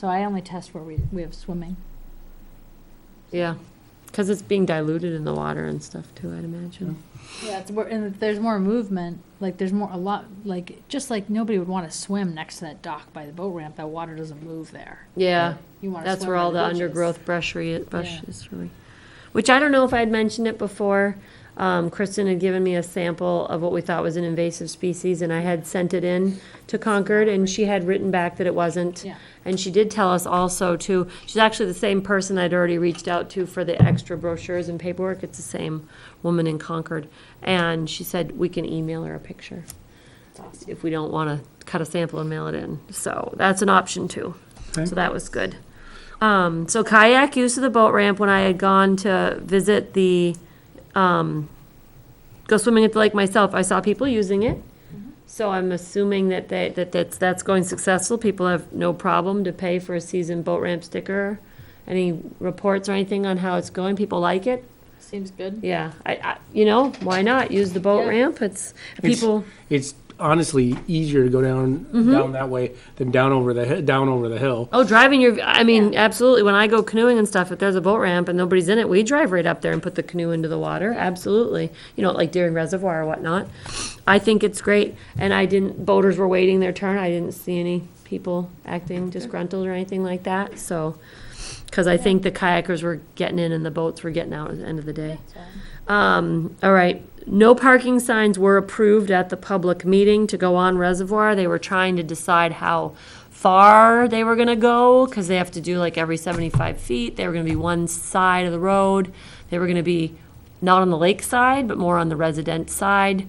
So I only test where we have swimming. Yeah, because it's being diluted in the water and stuff too, I'd imagine. Yeah, it's more, and if there's more movement, like there's more, a lot, like, just like nobody would want to swim next to that dock by the boat ramp, that water doesn't move there. Yeah, You want to that's swim where all the bushes. undergrowth brush Yeah. is really. Which I don't know if I had mentioned it before. Kristen had given me a sample of what we thought was an invasive species, and I had sent it in to Concord, and she had written back that it wasn't. Yeah. And she did tell us also too, she's actually the same person I'd already reached out to for the extra brochures and paperwork. It's the same woman in Concord. And she said we can email her a picture if we don't want to cut a sample and mail it in. So that's an option too. Okay. So that was good. So kayak use of the boat ramp when I had gone to visit the, go swimming at the lake myself, I saw people using it. So I'm assuming that that's going successful. People have no problem to pay for a season boat ramp sticker. Any reports or anything on how it's going? People like it? Seems good. Yeah, I why not use the boat Yeah. ramp? It's people. It's honestly easier to go down that way than down over the hill. Oh, driving absolutely. When I go canoeing and stuff, if there's a boat ramp and nobody's in it, we drive right up there and put the canoe into the water. Absolutely. Like during reservoir or whatnot. I think it's great. And boaters were waiting their turn. I didn't see any people acting disgruntled or anything like that. So, because I think the kayakers were getting in and the boats were getting out at the end of the day. All right. No parking signs were approved at the public meeting to go on reservoir. They were trying to decide how far they were gonna go, because they have to do like every 75 feet. They were gonna be one side of the road. They were gonna be not on the lake side, but more on the resident side,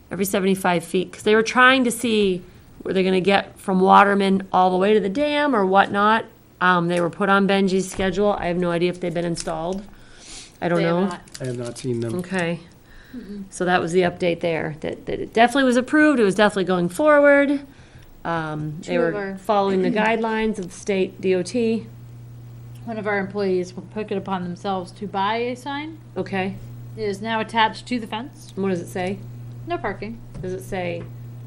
every 75 feet. Because they were trying to see were they gonna get from Waterman all the way to the dam or whatnot. They were put on Benji's schedule. I have no idea if they've been installed. I don't They have know. not. I have not seen them. Okay. So that was the update there, that it definitely was approved, it was definitely going forward. They Two of were our- following the guidelines of the state DOT. One of our employees took it upon themselves to buy a sign. Okay, It is now attached to the fence. what does it say? No parking. Does it say,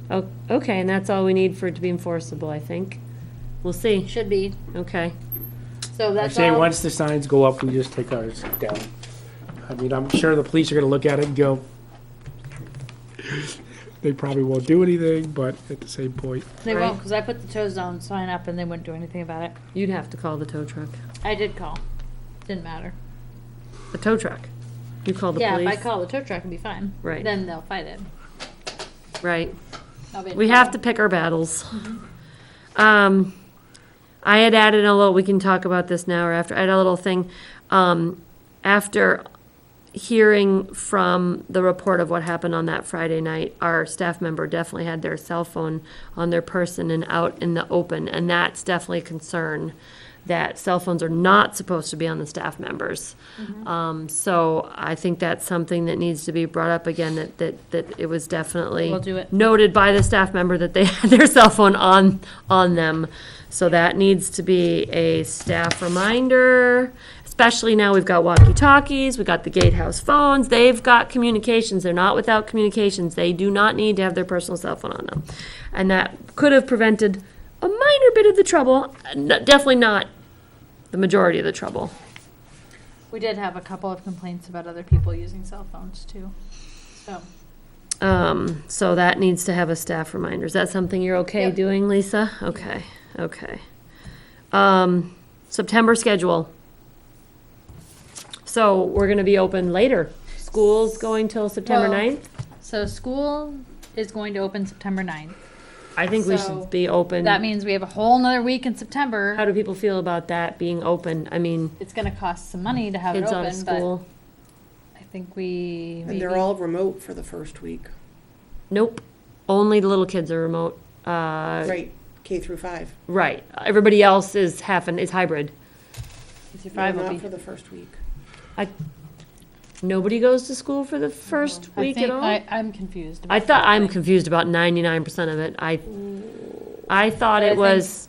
oh, okay, and that's all we need for it to be enforceable, I think. We'll see, Should be. okay. So I that's say all. once the signs go up, we just take ours down. I mean, I'm sure the police are gonna look at it and go, they probably won't do anything, but at the same point, They Right. won't, because I put the tow zone sign up and they wouldn't do anything about it. You'd have to call the tow truck. I did call. Didn't matter. The tow truck? You call the Yeah, police? if I call the tow truck, it'll be fine. Right. Then they'll fight it. Right. I'll be in We have to trouble. pick our battles. I had added a little, we can talk about this now or after, I had a little thing, after hearing from the report of what happened on that Friday night, our staff member definitely had their cell phone on their person and out in the open, and that's definitely a concern, that cell phones are not supposed to be on the staff members. So I think that's something that needs to be brought up again, that it was definitely We'll do it. noted by the staff member that they had their cell phone on them. So that needs to be a staff reminder, especially now we've got walkie-talkies, we've got the gatehouse phones, they've got communications, they're not without communications, they do not need to have their personal cell phone on them. And that could have prevented a minor bit of the trouble, definitely not the majority of the trouble. We did have a couple of complaints about other people using cell phones too. So, So that needs to have a staff reminder. Is that something you're okay Yep. doing, Lisa? Okay, okay. September schedule. So we're gonna be open later. School's going till September Well, 9th? so school is going to open September 9th. I think we so should be open. That means we have a whole nother week in September. How do people feel about that being open? I mean, It's gonna cost some money to have it kids out open, of but school. I think we And maybe. they're all remote for the first week, Nope, only the little kids are remote. right, K through 5. Right, everybody else is is hybrid. K-5 No, will not be. for the first week. Nobody goes to school for the first I week think at all? I'm confused. I about thought, that I'm thing. confused about 99% of it. I thought I it think- was,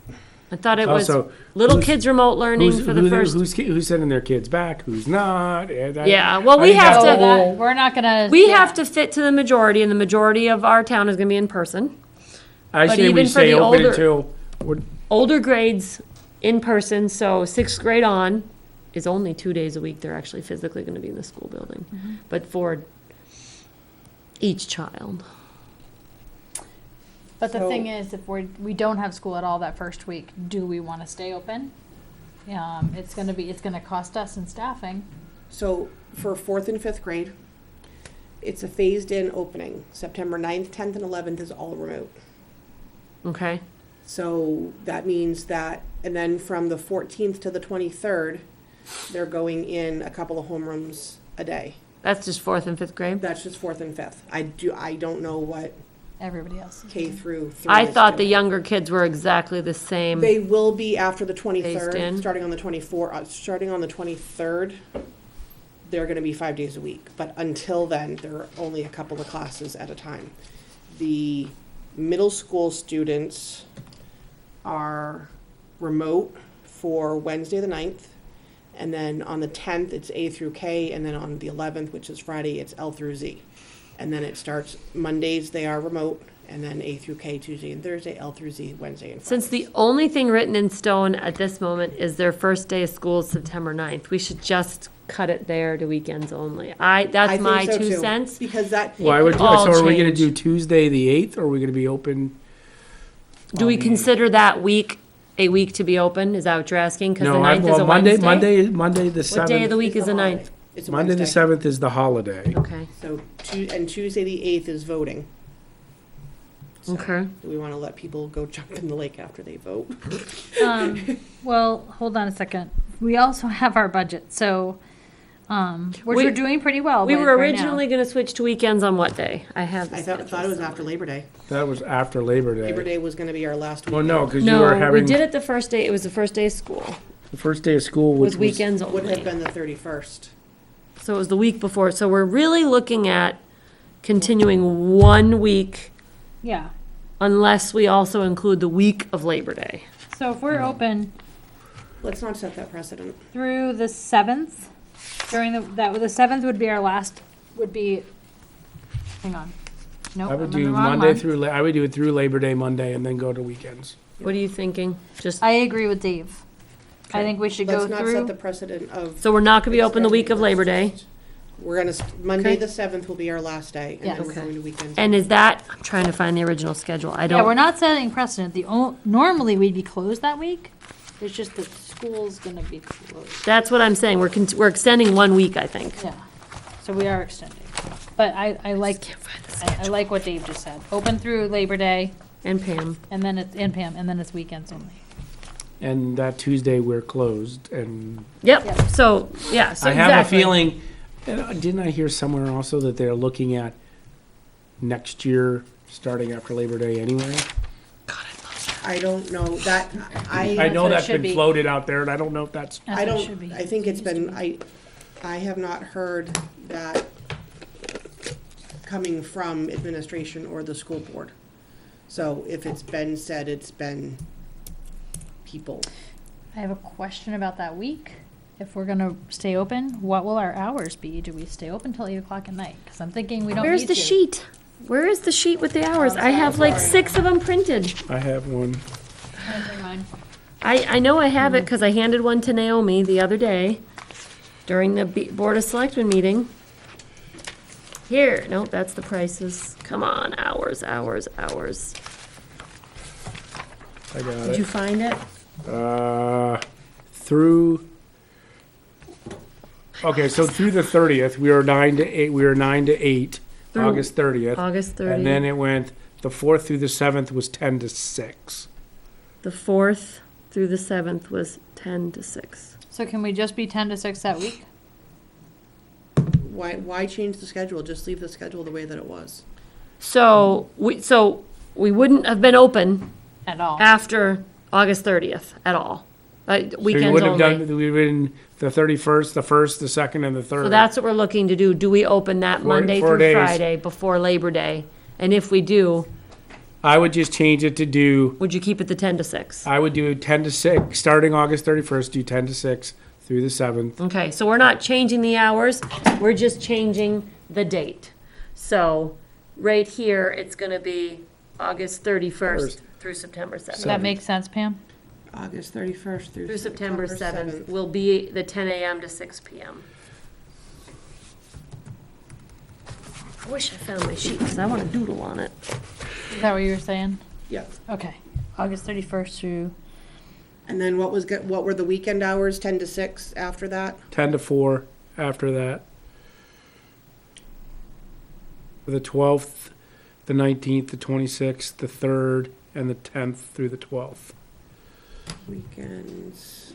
I thought it was Also, little who's- kids remote learning for the first. Who's sending their kids back, who's not? Yeah, well, we have So to- that- We're not gonna. We yeah. have to fit to the majority, and the majority of our town is gonna be in person. I but say even we for say the open older- until, Older grades in person, so sixth grade on is only 2 days a week. They're actually physically going to be in the school building. But for each child. But the So- thing is, if we don't have school at all that first week, do we want to stay open? It's gonna cost us in staffing. So for 4th and 5th grade, it's a phased-in opening. September 9th, 10th, and 11th is all remote. Okay? So that means that, and then from the 14th to the 23rd, they're going in a couple of homerooms a day. That's just 4th and 5th grade? That's just 4th and 5th. I don't know what Everybody else is K doing. through 3 I is thought the doing. younger kids were exactly the same. They will be after the Phased 23rd, in? starting on the 23rd. They're gonna be 5 days a week, but until then, there are only a couple of classes at a time. The middle school students are remote for Wednesday the 9th, and then on the 10th, it's A through K, and then on the 11th, which is Friday, it's L through Z. And then it starts, Mondays, they are remote, and then A through K, Tuesday and Thursday, L through Z, Wednesday and Friday. Since the only thing written in stone at this moment is their first day of school is September 9th, we should just cut it there to weekends only. I That's think my so, 2 too, cents. Because that, Why would, so all are we gonna change. do Tuesday the 8th, or are we gonna be open? Do we consider that week a week to be open? Is that what you're asking? Because the No, 9th is a Monday, Wednesday? Monday the What day of the 7th. week is the 9th? it's a Monday the Wednesday. 7th is the holiday. Okay, So, and Tuesday the 8th is voting. So, okay. Do we want to let people go jump in the lake after they vote? Well, hold on a second. We also have our budget, so, which We- we're doing pretty well. We but were right now. originally gonna switch to weekends on what day? I have the I schedule thought it was somewhere. after Labor Day. That was after Labor Day. Labor Day was going to be our last week. Well, no, because you were No, we having did it the first day, it was the first day of school, the first day of school, which with was. weekends Would have only. been the 31st. So it was the week before, so we're really looking at continuing 1 week Yeah, unless we also include the week of Labor Day. so if we're open Let's not set that precedent. through the 7th, the 7th would be our last, hang on. No, I I'm would in the do wrong Monday month. through, I would do it through Labor Day Monday and then go to weekends. What are you thinking? Just, I agree with Dave. I think we should go Let's not set the through, precedent of. so we're not gonna be open the week of Labor Day? We're gonna, Monday Okay. the 7th will be our last day, and then Yes. we're Okay. going to weekends. And is that, I'm trying to find the original schedule, I yeah, we're don't, not setting precedent. Normally we'd be closed that week. It's just that school's gonna be closed. that's what I'm saying, we're extending 1 week, I think. Yeah, so we are extending. But I like, I like what Dave just said. Open through Labor Day, And Pam, and then it's, and Pam, and then it's weekends only. And that Tuesday, we're closed, and yep, Yep. so, yeah, so I have a exactly. feeling, didn't I hear somewhere also that they're looking at next year, starting after Labor Day anyway? I don't know, that, I That's know what it that's should been be. floated out there, and I don't know if that's, That's I what it should don't, be. I think it's Used to been, be. I have not heard that coming from administration or the school board. So if it's been said, it's been people. I have a question about that week. If we're gonna stay open, what will our hours be? Do we stay open till 8 o'clock at night? Because I'm thinking we don't need to. Where's the sheet? Where is the sheet with the hours? I have like 6 of them printed. I have one. I'm gonna bring mine. I know I have it because I handed one to Naomi the other day during the Board of Selectmen meeting. Here, no, that's the prices. Come on, hours. I got Did you it. find it? Through, okay, so through the 30th, we were 9 to 8, Through August 30th. August And then 30th. it went, the 4th through the 7th was 10 to 6. The 4th through the 7th was 10 to 6. So can we just be 10 to 6 that week? Why change the schedule? Just leave the schedule the way that it was. So we wouldn't have been open At all? after August 30th at all. So we Weekends wouldn't have only. done, we would in the 31st, the 1st, the 2nd, and the 3rd. So that's what we're looking to do. Do we open that 4 Monday 4 through days. Friday before Labor Day? And if we do, I would just change it to do, would you keep it to 10 to 6? I would do 10 to 6, starting August 31st, do 10 to 6 through the 7th. Okay, so we're not changing the hours, we're just changing the date. So, right here, it's gonna be August 31st through September 7th. Does that make sense, Pam? August 31st through September 7th will be the 10 a.m. to 6 p.m. I wish I found my sheet because I want to doodle on it. Is that what you were saying? Yep. Okay, August 31st through, And then what were the weekend hours, 10 to 6 after that? 10 to 4 after that. The 12th, the 19th, the 26th, the 3rd, and the 10th through the 12th. Weekends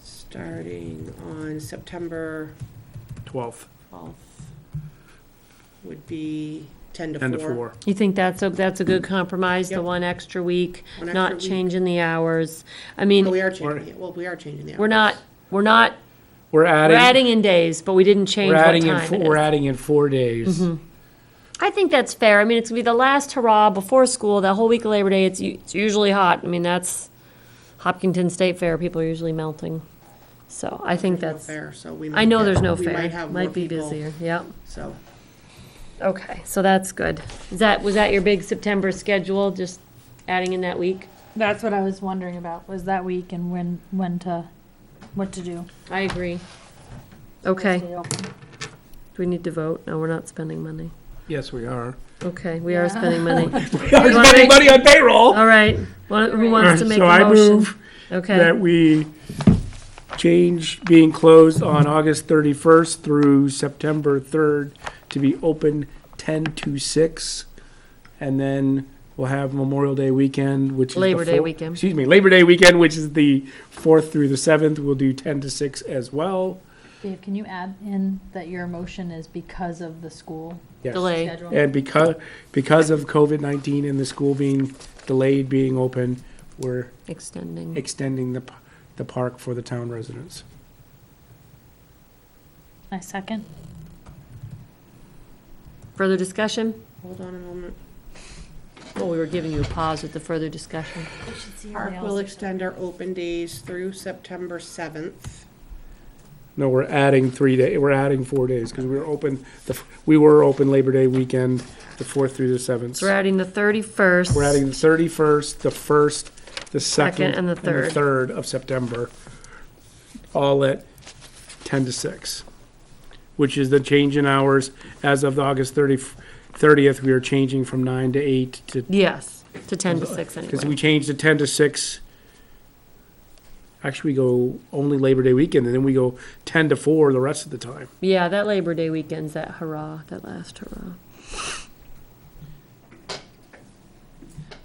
starting on September 12th, 12th would be 10 to 10 to 4. 4. You think that's a good compromise, the Yep. one extra week, One extra not week. changing the hours? I Well, mean, we are changing it. Well, we are changing the hours. we're not, We're we're adding, adding in days, but we didn't change we're what adding in, time it we're is. adding in 4 days. I think that's fair. I mean, it's gonna be the last hurrah before school, that whole week of Labor Day, it's usually hot. I mean, that's Hopkinton State Fair, people are usually melting. So I think There's no that's, fair, so we I might know get- there's no we fair, might have more might be people, busier, yep. So, Okay, so that's good. Was that your big September schedule, just adding in that week? that's what I was wondering about, was that week and what to do. I agree. Okay, Stay open. do we need to vote? No, we're not spending money. Yes, we are. Okay, we are Yeah. spending money. We are spending money on payroll. All right, who wants to make So a I motion? move Okay, that we change being closed on August 31st through September 3rd to be open 10 to 6. And then we'll have Memorial Day weekend, which is Labor the Day four- weekend. Excuse me, Labor Day weekend, which is the 4th through the 7th. We'll do 10 to 6 as well. Dave, can you add in that your motion is because of the school Yes. delay. schedule? And because of COVID-19 and the school being delayed being open, we're Extending. extending the park for the town residents. I second. Further discussion? hold on a moment. Well, we were giving you a pause with the further discussion. Park will extend our open days through September 7th. No, we're adding 3 days, we're adding 4 days, because we were open Labor Day weekend, the 4th through the 7th. So we're adding the 31st. We're adding the 31st, the 1st, the 2nd, and the 3rd. 3rd of September, all at 10 to 6, which is the change in hours. As of August 30th, we are changing from 9 to 8 to, Yes, to 10 to 6 because we anyway. changed to 10 to 6. Actually, we go only Labor Day weekend, and then we go 10 to 4 the rest of the time. Yeah, that Labor Day weekend's that hurrah, that last hurrah.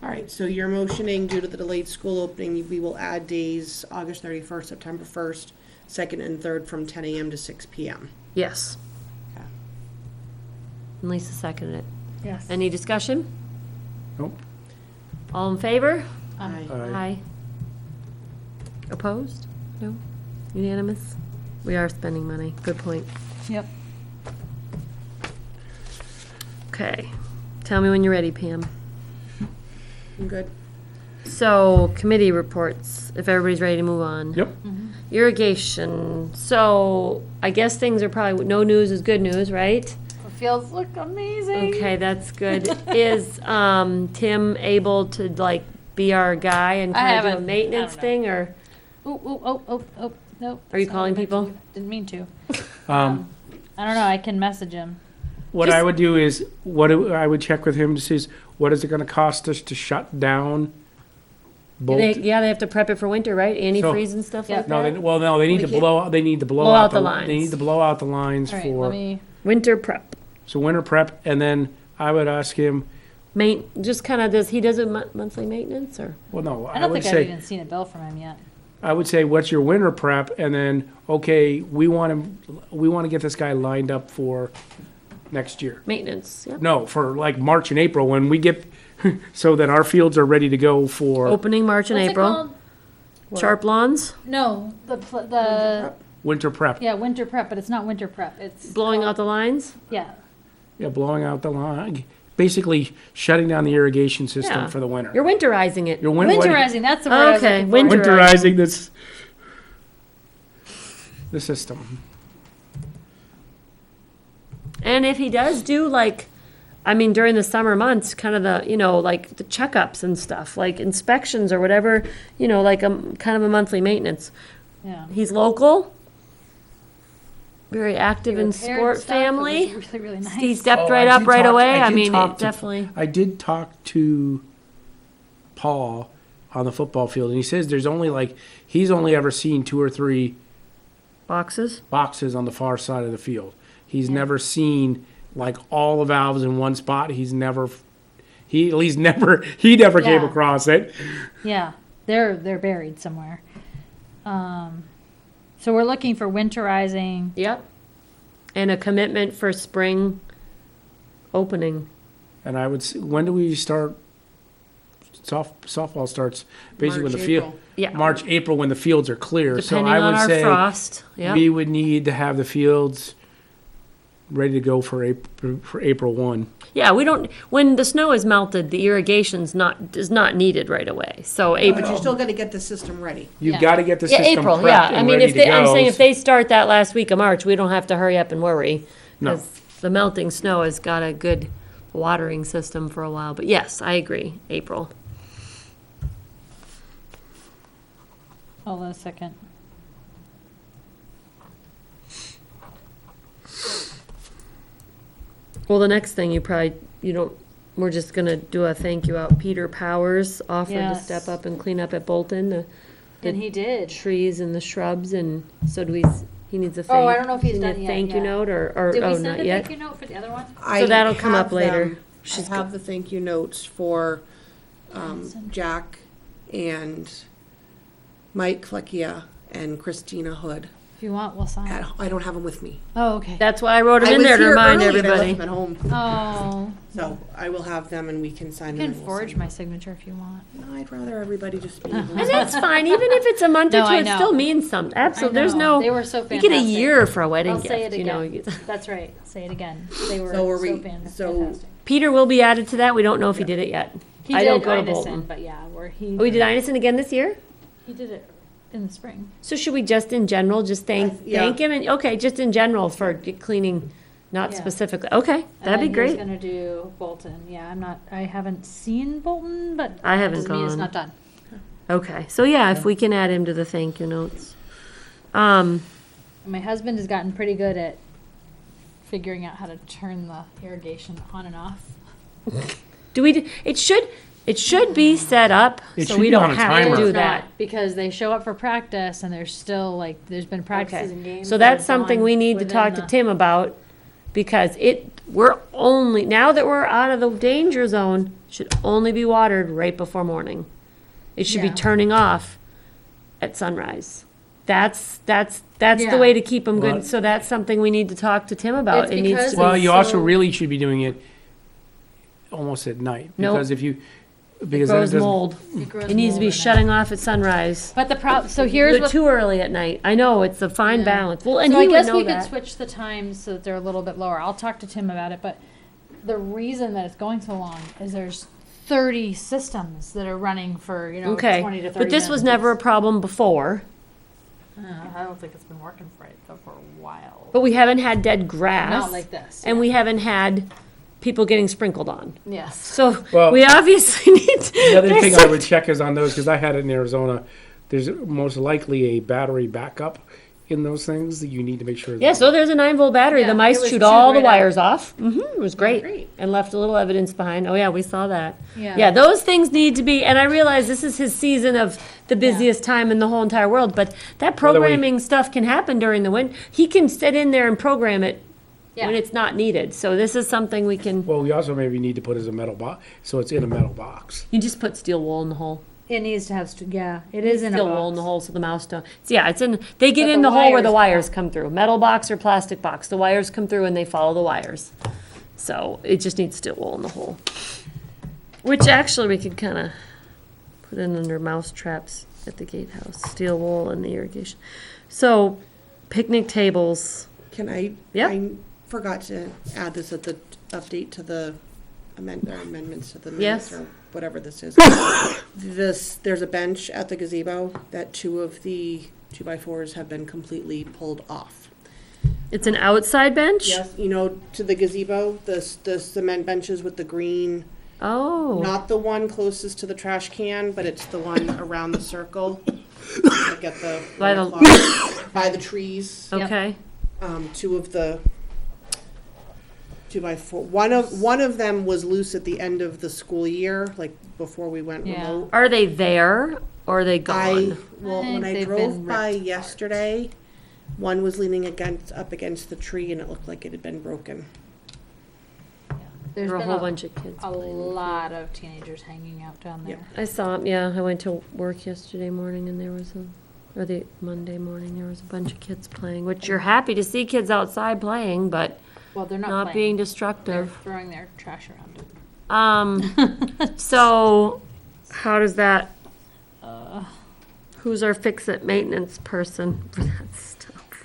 All right, so you're motioning due to the delayed school opening, we will add days August 31st, September 1st, 2nd and 3rd from 10 a.m. to 6 p.m. Yes. Okay. And Lisa seconded it. Yes. Any discussion? Nope. All in favor? Aye. Aye. Opposed? No? Unanimous? We are spending money. Good point. Yep. Okay. Tell me when you're ready, Pam. I'm good. So, committee reports, if everybody's ready to move on. Yep. Irrigation. So, I guess things are probably, no news is good news, right? The fields look amazing. Okay, that's good. Is Tim able to like be our guy and I kind of do a haven't- I maintenance don't know. thing, or No. Are you that's not calling what I meant people? to do. Didn't mean to. Um, I don't know, I can message him. What I would do is, I would check with him to see is, what is it gonna cost us to shut down both? they have to prep it for winter, right? Antifreeze and stuff Yeah. like No, that. they need We to can't- blow out the lines. They need to blow out the lines All right, let for, me, Winter prep. so winter prep, and then I would ask him, Just kind of does he does a monthly maintenance or? well, no, I I don't would think I've say, even seen a bill from him yet. I would say, what's your winter prep? And then, okay, we wanna get this guy lined up for next year. Maintenance, yep. No, for like March and April, when we get, so that our fields are ready to go for Opening March and What's it April. called? Sharp lawns, No, winter prep. yeah, winter prep, but it's not winter prep, it's. blowing called- out the lines. Yeah, Yeah, blowing out the line, basically shutting down the irrigation Yeah. system for the winter. You're winterizing it. You're winterizing, that's the word I was Okay, looking for. winterizing this, the system. And if he does do like I mean, during the summer months, kind of the, like the checkups and stuff, like inspections or whatever, like kind of a monthly maintenance. Yeah. He's local, very active He in repaired sport stuff. It family. was really, really nice. He stepped Oh, right I up did right talk- away. I I did mean, talk it to- definitely. I did talk to Paul on the football field, and he says he's only ever seen 2 or 3 Boxes? boxes on the far side of the field. He's never seen like all the valves in one spot. He never came Yeah. across it. Yeah, they're buried somewhere. So we're looking for winterizing. Yep. And a commitment for spring opening. And I would say, when do we start? Softball starts basically when March, the field. April. Yeah. March, April, when the fields are clear. So Depending I on would our say frost. Yep. we would need to have the fields ready to go for April 1. Yeah, we don't, when the snow is melted, the irrigation's is not needed right away. So April. But you're still gonna get the system ready. You've Yeah. got to get the Yeah, system April, prepped yeah. and I mean, ready if to they, I'm go. saying if they start that last week of March, we don't have to hurry up and worry. No. 'Cause the melting snow has got a good watering system for a while. But yes, I agree, April. Hold on a second. Well, the next thing we're just gonna do a thank you out. Peter Powers offered to Yes. step up and clean up at Bolton, the And he did. trees and the shrubs, and so he needs a thank. Oh, I don't know if he's he done needs a yet, thank you yeah. note or Did we oh, send not a yet. thank you note for the other one? I that'll come have up later. them- She's I have the thank you notes for Jack and Mike Fleckia and Christina Hood. If you want, we'll sign. I don't have them with me. Oh, okay. That's why I wrote them I in was there to here remind early and I left everybody. them at home. Oh, So I will have them and we can sign you them. can and we'll forge send my them. signature if you want. No, I'd rather everybody just be. And that's fine, even if it's a month or No, two, I it know. still means something. Absolutely, there's know. no. They were so You get a fantastic. year for a wedding I'll gift. say it You know, again. That's right. Say it again. They were So are so we- fantastic. Peter will be added to that. We don't know if he did it yet. He I did don't go to Inison, Bolton. but yeah, where he Oh, we did Inison again this year. he did it in the spring. So should we just in general just thank Yeah. thank him and okay, just in general for cleaning, not Yeah. specifically. Okay, that'd be And then great. He's gonna do Bolton. Yeah, I haven't seen Bolton, but I haven't doesn't mean it's gone. not done. Okay, so yeah, if we can add him to the thank you notes. My husband has gotten pretty good at figuring out how to turn the irrigation on and off. Do we? It should be set up It so should we be don't on a have timer. to do It's that. not, because they show up for practice and there's still there's been practices and games. So that that's have something gone we need to within talk to the- Tim about because we're only, now that we're out of the danger zone, should only be watered right before morning. It should be Yeah. turning off at sunrise. That's the Yeah. way to keep them Well, good. So that's something we need to talk to Tim about. It's It needs because to be. Well, you also so- really should be doing it almost at night. Nope. Because if you, It because then it grows doesn't. mold. grows It needs to mold be at night. shutting off at sunrise. But the problem, so here's But what. too early at night. I know, it's a fine Yeah. balance. Well, and So he I would guess know we could that. switch the times so that they're a little bit lower. I'll talk to Tim about it, but the reason that it's going so long is there's 30 systems that are running for, 20 Okay, to 30 but this was minutes never a apiece. problem before. I don't think it's been working for it though for a while. But we haven't had dead grass. Not like this. And we haven't had people getting sprinkled on. Yes. So Well, we obviously need to. The other there's thing I some- would check is on those, because I had it in Arizona, there's most likely a battery backup in those things that you need to make sure. Yeah, so there's a 9-volt battery. Yeah, The it mice was chewed chewed all the right wires off. It was great. great. And left a little evidence behind. Oh yeah, we saw that. Yeah. Yeah, those things need to be, and I realize this is his season of the busiest time in the whole entire world, but that Whether we- programming stuff can happen during the winter. He can sit in there and program it Yeah. when it's not needed. So this is something we can, Well, we also maybe need to put as a metal box, so it's in a metal box. you just put steel wool in the hole. It needs to have, it is in a Steel wool in box. the hole so the mouse don't. So yeah, it's in, they get But in the the hole where the wires wires come through. Metal box or plastic box. The wires come through and they follow the wires. So it just needs steel wool in the hole. Which actually we could kind of put in under mouse traps at the gatehouse. Steel wool and the irrigation. So picnic tables. Can I? Yep. I forgot to add this at the update to the amendments to the Yes. minutes or whatever this is. There's a bench at the gazebo that 2 of the 2x4s have been completely pulled off. It's an outside bench? Yes, you know, to the gazebo, the cement benches with the green, Oh, not the one closest to the trash can, but it's the one around the circle. Like at the, By the- by the trees. okay. Two of the 2x4. One of them was loose at the end of the school year, like before we went Yeah. remote. Are they there or are they gone? Well, I when think I they've drove been by ripped. yesterday, one was leaning up against the tree, and it looked like it had been broken. There's There were a been whole bunch of kids a playing. lot of teenagers hanging out down there. Yep. I saw 'em, yeah. I went to work yesterday morning and there was or the Monday morning, there was a bunch of kids playing, which you're happy to see kids outside playing, but Well, they're not, not playing. being They're destructive. throwing their trash around. So how does that, who's our fix-it maintenance person for that stuff?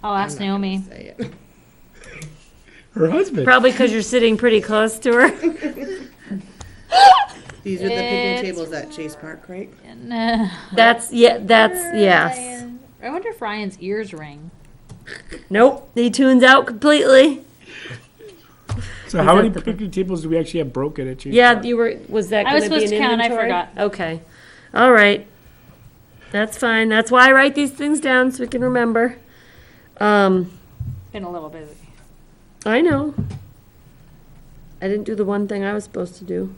I'll I'm ask not gonna Naomi. say it. Her husband. Probably because you're sitting pretty close to her. These are the picnic It's- tables at Chase Park, right? Nah. That's yes. I wonder if Ryan's ears ring. Nope, he tunes out completely. So how that many the- picnic tables do we actually have broken at Chase Yeah, Park? was that I going was to be supposed an to count, I inventory? forgot. Okay, all right. That's fine. That's why I write these things down so we can remember. Been a little busy. I know. I didn't do the one thing I was supposed to do.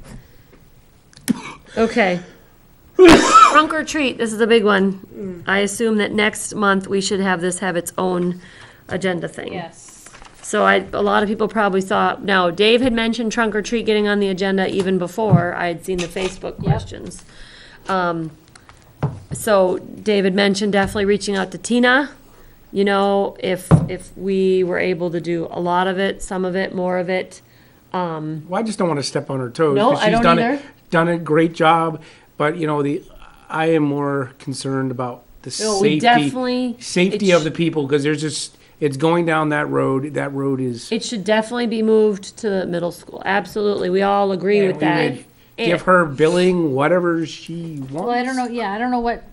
Okay. Trunk or treat, this is a big one. I assume that next month we should have this have its own agenda thing. Yes. So a lot of people probably saw, now Dave had mentioned trunk or treat getting on the agenda even before I had seen the Facebook questions. So David mentioned definitely reaching out to Tina. You know, if we were able to do a lot of it, some of it, more of it. Well, I just don't want to step on her toes. No, 'cause I she's don't done either. It, done a great job, but you know, I am more concerned about the No, we definitely- safety of the people, because there's just, it's going down that road. That road is. It should definitely be moved to the middle school. Absolutely. We all agree and with we that. would give her billing, whatever she wants. Well, I don't know. Yeah, I don't know what.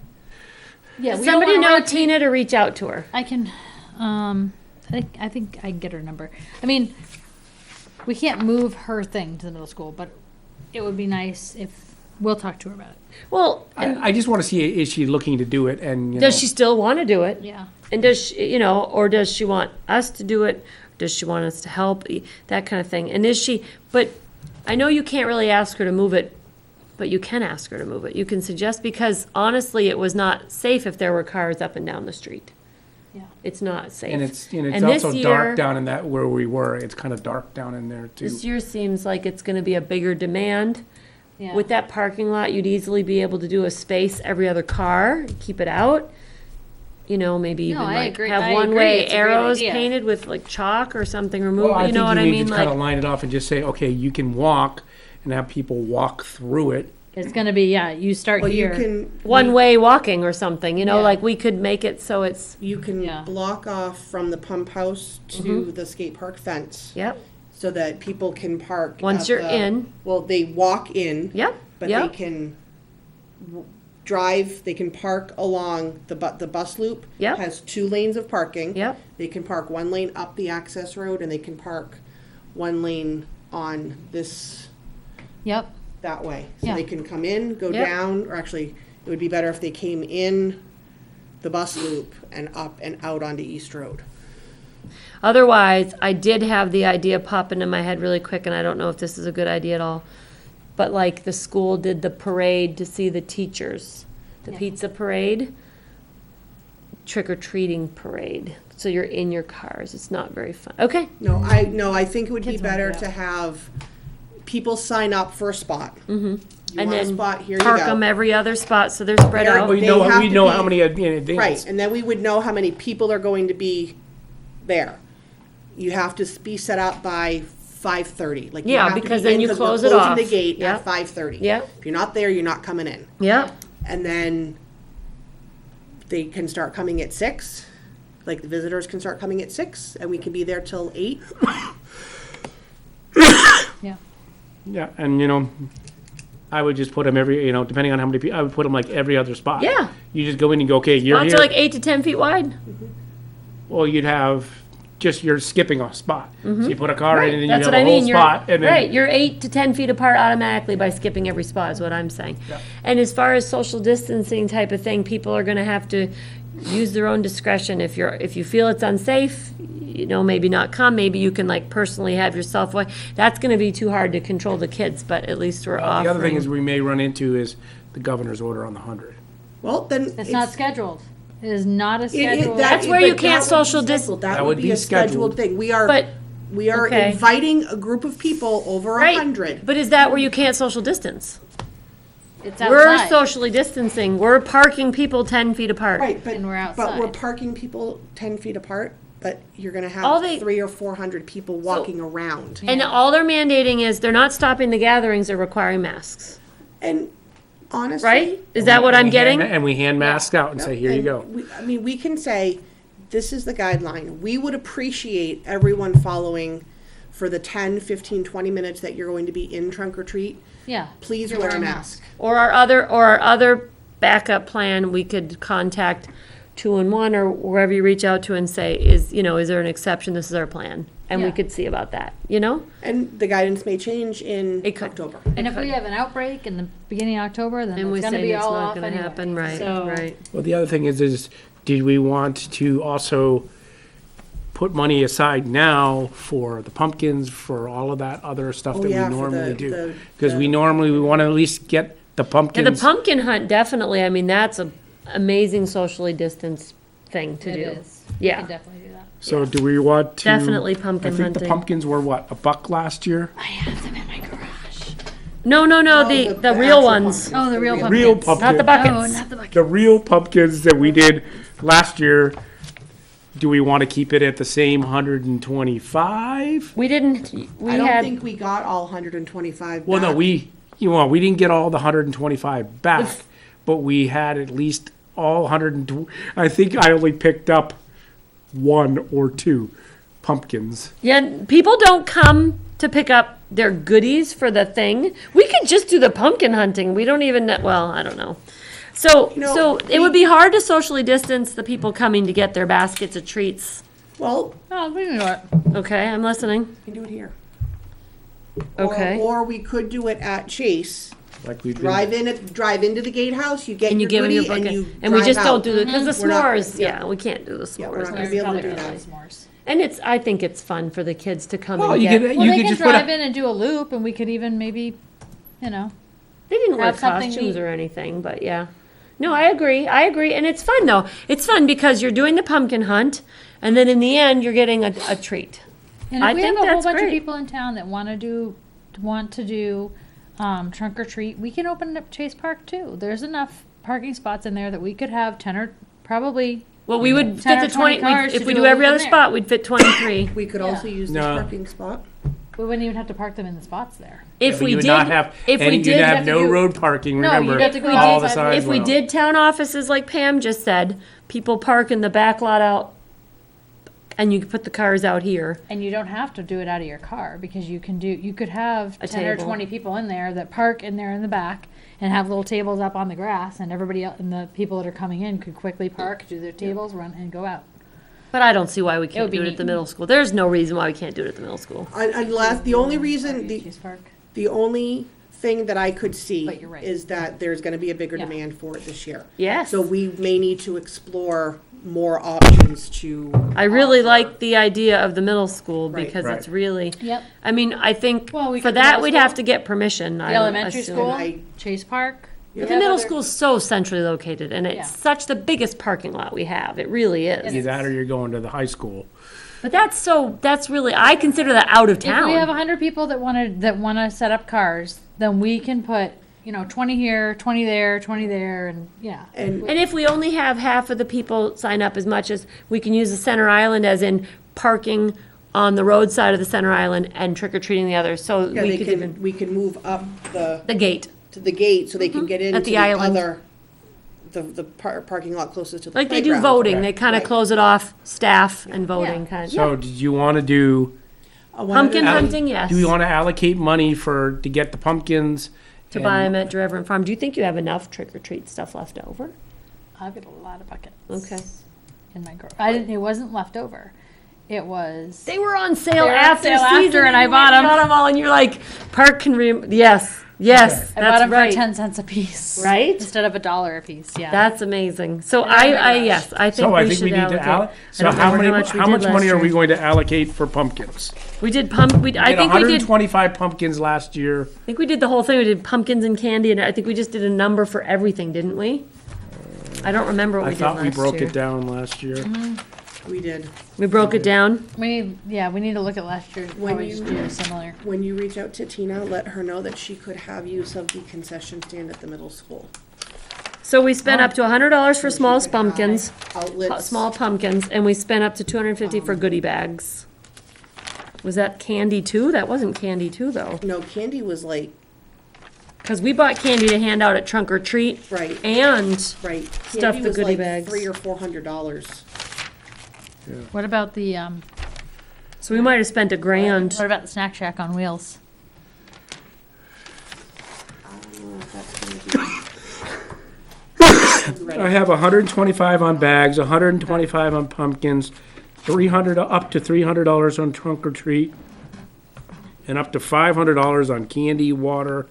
Yeah, we don't Somebody wanna know write- Tina to reach out to her. I can. I think I can get her number. I mean, we can't move her thing to the middle school, but it would be nice if we'll talk to her about it. Well, and I just want to see, is she looking to do it? And you does know, she still want to do it? Yeah. And does she, you know, or does she want us to do it? Does she want us to help? That kind of thing. And is she, but I know you can't really ask her to move it, but you can ask her to move it. You can suggest, because honestly, it was not safe if there were cars up and down the street. Yeah. It's not safe. and it's And this also year- dark down in that where we were. It's kind of dark down in there too. This year seems like it's gonna be a bigger demand. Yeah. With that parking lot, you'd easily be able to do a space every other car, keep it out. You know, maybe No, even I like agree. have I one-way agree. It's a great arrows idea. painted with like chalk or something, Well, remove, I you think know what I you mean? need to kind of Like, line it off and just say, okay, you can walk, and have people walk through it. It's gonna be, yeah, you start Well, you here. can one-way walking or something, you know, Yeah. like we could make it so it's, you can Yeah. block off from the pump house to Mm-hmm. the skate park fence, yep, so that people can park. Once at you're the- in. Well, they walk in. yep, But they yep, can drive, they can park along the bus loop. Yep. Has 2 lanes of parking. yep, They can park 1 lane up the access road, and they can park 1 lane on this, Yep. that way. So Yeah. they can come in, go Yep. down, or actually, it would be better if they came in the bus loop and up and out onto East Road. Otherwise, I did have the idea pop into my head really quick, and I don't know if this is a good idea at all. But like the school did the parade to see the teachers, the Yeah. pizza parade, trick or treating parade. So you're in your cars. It's not very fun. Okay. No, I think it would be Kids wanna better do to that. have people sign up for a spot. Mm-hmm. You And want a then spot, here you park go. them every other spot so they're spread They're- out. We They know, have we to know be- how many in advance. Right, and then we would know how many people are going to be there. You have to be set up by 5:30. Like you Yeah, have to be because then in you 'cause we're close it closing off. the gate Yep. at 5:30. Yep. If you're not there, you're not coming in. Yep. And then they can start coming at 6. Like the visitors can start coming at 6, and we can be there till 8. Yeah. Yeah, and you know, I would just put them every, you know, depending on how many people, I would put them like every other spot. Yeah. You just go in and go, okay, you're Lots here. are like 8 to 10 feet wide. Well, you'd have, just, you're skipping a spot. So you put a car in and then you That's have what a I whole mean. spot. And then, Right, you're 8 to 10 feet apart automatically by skipping every spot is what I'm saying. Yeah. And as far as social distancing type of thing, people are gonna have to use their own discretion. If you feel it's unsafe, maybe not come, maybe you can like personally have yourself away. That's gonna be too hard to control the kids, but at least we're the offering. other thing is we may run into is the governor's order on the 100. Well, then. It's not scheduled. It is not a It- scheduled. That's where you but can't that would be social dis- scheduled. That would be a scheduled. scheduled thing. We But, are okay. inviting a group of people over right, 100. but is that where you can't social distance? It's We're outside. socially distancing, we're parking people 10 feet apart. Right, but, And we're but we're outside. parking people 10 feet apart, but you're gonna All have they- 300 or 400 people walking around. And all they're mandating is they're not stopping the gatherings, they're requiring masks, And honestly. right? Is that what I'm getting? And we hand masks out and say, here you And go. we can say, this is the guideline. We would appreciate everyone following for the 10, 15, 20 minutes that you're going to be in trunk or treat. Yeah. Please You wear a mask. Or our other backup plan, we could contact 2-1 or wherever you reach out to and say, is there an exception? This is our plan. And we Yeah. could see about that, And the guidance may change in It could. October. And if we have an outbreak in the beginning of October, then And we it's gonna say be it's all not off gonna anyway. happen, right, So- right. Well, the other thing is did we want to also put money aside now for the pumpkins, for all of that other stuff Oh, that we yeah, for normally the- do? the- Because we want to at least get the And pumpkins. the pumpkin hunt, definitely, I mean, that's a amazing socially distanced thing to It do. is. We Yeah. can definitely do that. So do we want to? Definitely pumpkin I think the hunting. pumpkins were what, $1 last year? I have them in my garage. No, the the real actual ones, pumpkins. Oh, the real pumpkins. Real not the pumpkins. Oh, buckets. not the bucket. The real pumpkins that we did last year, do we want to keep it at the same 125? We didn't, we I don't had, think we got all 125 Well, no, back. we didn't get all the 125 back, but we had at least all 120. I think I only picked up 1 or 2 pumpkins. yeah, people don't come to pick up their goodies for the thing. We could just do the pumpkin hunting. We don't even, well, I don't know. So, You know, so it would be hard to socially distance the people coming to get their baskets of treats. Well, Oh, we can do it. Okay, I'm listening. we can do it here. Okay. Or we could do it at Chase. Like we did. Drive into the gatehouse, you get And you your give them your goodie, and bucket. you And we drive just don't out. do the, because the We're not- s'mores, yeah. yeah, we can't do the Yeah, we're not s'mores. gonna be able to do Probably that. s'mores. And I think it's fun for the kids to come Well, and you get. could, Well, you they could can just put drive a, in and do a loop, and we could even maybe, They didn't wear have something costumes neat. or anything, but yeah. No, I agree, and it's fun though. It's fun because you're doing the pumpkin hunt, and then in the end, you're getting a treat. and I if we have think a whole that's bunch great. of people in town that want to do trunk or treat, we can open up Chase Park too. There's enough parking spots in there that we could have 10 or probably. Well, we would 10 fit or the 20 20, cars if to we do do a every loop in other there. spot, we'd fit 23. We could Yeah. also use this No. parking spot. We wouldn't even have to park them in the spots there. If but we you would did, not have, if and we you'd did, have have to no do- road parking, No, remember? you'd have to go all the outside. signs if we went up. did town offices like Pam just said, people park in the back lot out, and you could put the cars out here. And you don't have to do it out of your car because you could have A 10 or table. 20 people in there that park in there in the back and have little tables up on the grass, and everybody else, and the people that are coming in could quickly park, do their tables, run and go out. But I don't see why we can't would be do it at neat. the middle school. There's no reason why we can't do it at the middle school. Unless, the only reason, Chase Park. the only thing that I could see But you're right. is that there's gonna be a bigger Yeah. demand for it this year. Yes. So we may need to explore more options to. I really offer. like the idea of the middle school Right. because Right. it's really, Yep. I mean, I think Well, we for could- that, middle we'd school? have to get permission. I The elementary assume. school, I- Chase Park. Yeah. But the middle school's so centrally located and Yeah. it's such the biggest parking lot we have. It really is. Either that or you're going to the high school. But that's really, I consider that out of If we have town. 100 people that want to set up cars, then we can put 20 here, 20 there, 20 there, and yeah. And And if we only have half of the people sign up as much as, we can use the center island as in parking on the roadside of the center island and trick or treating the others. So yeah, we they could even, can, we can move up the gate. to the gate so they can get into the the island. other, the parking lot closest to the Like they do playground. voting, they kind of Right. close it off, staff and voting Yeah. kind of. So did you want to do, Pumpkin Al- hunting, yes. do we want to allocate money to get the pumpkins? To buy them at Drever Farm. Do you think you have enough trick or treat stuff left over? I've got a lot of buckets. Okay. in my I didn't. It wasn't left over. It was. They were on sale They were on after sale season, after, and I you bought went and 'em. got 'em all, and you're like, Park can yes, yes, I bought that's them right. for 10 cents a piece. Right? Instead of $1 a piece. Yeah. That's amazing. So Oh my gosh. yes, I think So we I think should we need to allocate. allocate. I So don't how remember many, we how did much last money are year. we going to allocate for pumpkins? We did We I had think we did. 125 pumpkins last year. I think we did the whole thing. We did pumpkins and candy, and I think we just did a number for everything, didn't we? I don't remember what I we did thought last we broke year. it down last year. We did. We broke it down. we need to look at last year's. When Probably just you- do similar. When you reach out to Tina, let her know that she could have use of the concession stand at the middle school. So we spent up to $100 for small She could have pumpkins, Outlets. small pumpkins, and we spent up to $250 for goodie bags. Was that candy too? That wasn't candy too, though. No, candy was like, Because we bought candy to hand out at trunk or treat, right, and right. Stuff Candy the was goodie like bags. $300 or $400. What about the so we might have spent $1,000. What about the snack shack on wheels? I don't know if that's gonna be. I have 125 on bags, 125 on pumpkins, 300, up to $300 on trunk or treat, and up to $500 on candy, water,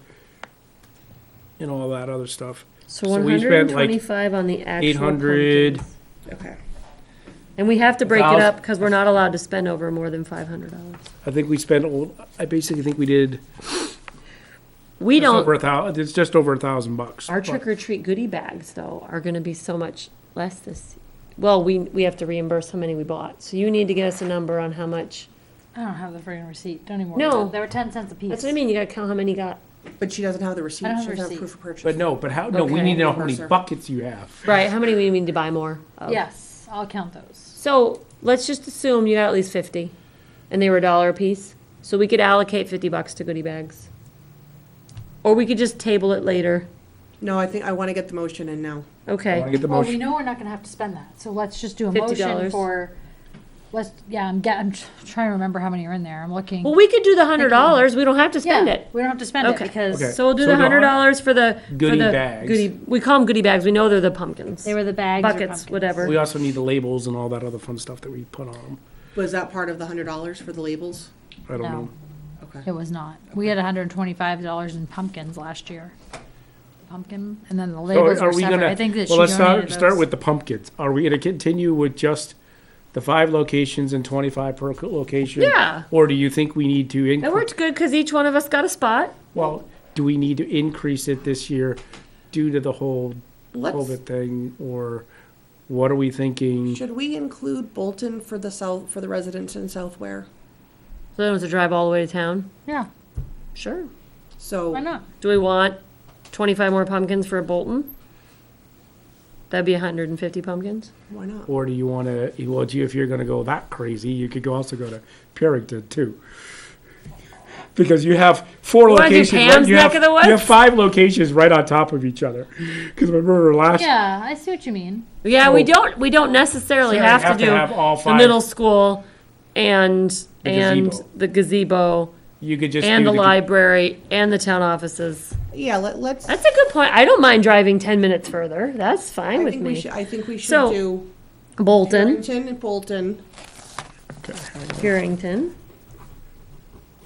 and all that other stuff. So So we spent, like, 125 on the actual 800. pumpkins. Okay. And we have to break it 1,000. up because we're not allowed to spend over more than $500. I think we spent, I basically think we did. We just over don't, it's just over $1,000. our trick or treat goodie bags though are gonna be so much less well, we have to reimburse how many we bought. So you need to get us a number on how much. I don't have the friggin' receipt. Don't even. No. worry about it. They were 10 cents a piece. That's what I mean, you gotta count how many you got. But she doesn't have the receipt. I don't She have doesn't receipt. proof of purchase. But no, we Okay. need to know how many Reimburse her. buckets you have. Right, how many we need to buy more of? Yes, I'll count those. So let's just assume you got at least 50 and they were $1 a piece. So we could allocate $50 to goodie bags. Or we could just table it later. No, I think I want to get the motion in now. I want to Okay. get the Well, we motion. know we're not gonna have to spend that, so let's just do a $50. motion for. I'm trying to remember how many are in there. I'm looking. Well, we could do the $100. We don't have to spend Yeah, it. we don't have to spend it Okay. because Okay. So we'll do So the the $100 for the goodie for the bags. We call them goodie bags. We know they're the pumpkins. they were the bags. or buckets, pumpkins. whatever. We also need the labels and all that other fun stuff that we put on them. Was that part of the $100 for the labels? I don't No. know. Okay. It was not. We had $125 in pumpkins last year. Pumpkin, and then the So labels are were we separate. gonna, I think that well, she let's donated start those. with the pumpkins. Are we gonna continue with just the 5 locations and 25 per location? Yeah. Or do you think we need to That increase? worked good because each one of us got a spot. Well, do we need to increase it this year due to the whole Let's, COVID thing, or what are we thinking? should we include Bolton for the residents in South Ware? So they don't have to drive all the way to town. Yeah, Sure. So. why not? Do we want 25 more pumpkins for Bolton? That'd be 150 pumpkins. Why not? Or do you wanna, well, gee, if you're gonna go that crazy, you could also go to Purrington too. Because you have 4 You wanna do locations, right? Pam's neck of the woods? You have 5 locations right on top of each other. Because remember last, Yeah, I see what you mean. Yeah, So- we don't necessarily So have you to do have all the 5. middle school and The and gazebo. the gazebo You could just and do the library and the town offices. Yeah, let's. That's a good point. I don't mind driving 10 minutes further. That's fine I with think me. we should. I think we should So, do Bolton, Purrington and Bolton, Purrington.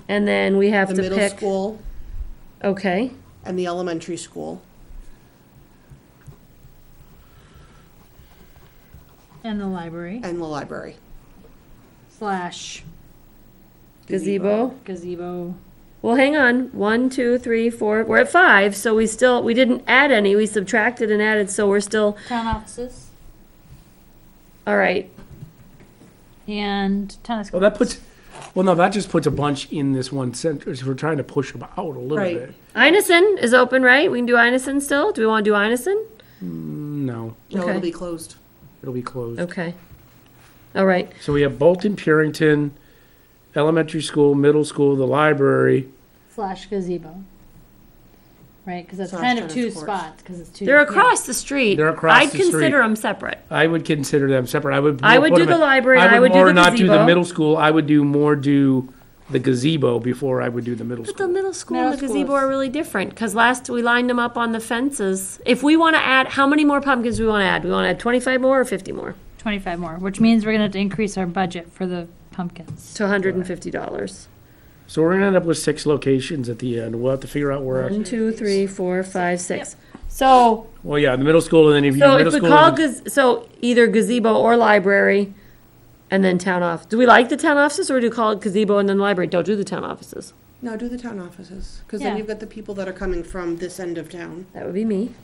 And then we have the to middle pick. school, Okay. and the elementary school. And the library And the library. slash Gazebo. gazebo. Well, hang on. 1, 2, 3, 4. We're at 5, so we didn't add any. We subtracted and added, so we're still, Town offices all right. and tennis Well, courts. that just puts a bunch in this one sentence. We're trying to push them out a little Right. bit. Inison is open, right? We can do Inison still? Do we want to do Inison? No, No, Okay. it'll be closed. it'll be closed. Okay. All right. So we have Bolton, Purrington, elementary school, middle school, the library. slash gazebo. Right, because that's Slash kind of tennis two courts. spots, because it's two. They're yeah. across the street. They're across I'd the street. consider them separate. I would consider them separate. I would would put do them the library, and I I would do more the not do the gazebo. middle school. I would do the gazebo before I would do the middle But the school. middle school and the Middle gazebo schools. are really different, because last we lined them up on the fences. If we want to add, how many more pumpkins do we want to add? We want to add 25 more or 50 more? 25 more, which means we're gonna have to increase our budget for the pumpkins. To $150. So we're gonna end up with 6 locations at the end. We'll have to figure out where. 1, 2, 3, 4, 5, 6. So, Well, yeah, the middle school, and then if you do so middle if we school. call, then- so either gazebo or library, and then town office. Do we like the town offices, or do we call it gazebo and then library? Don't do the town offices. No, do the town offices, because then Yeah. you've got the people that are coming from this end of town. That would be me.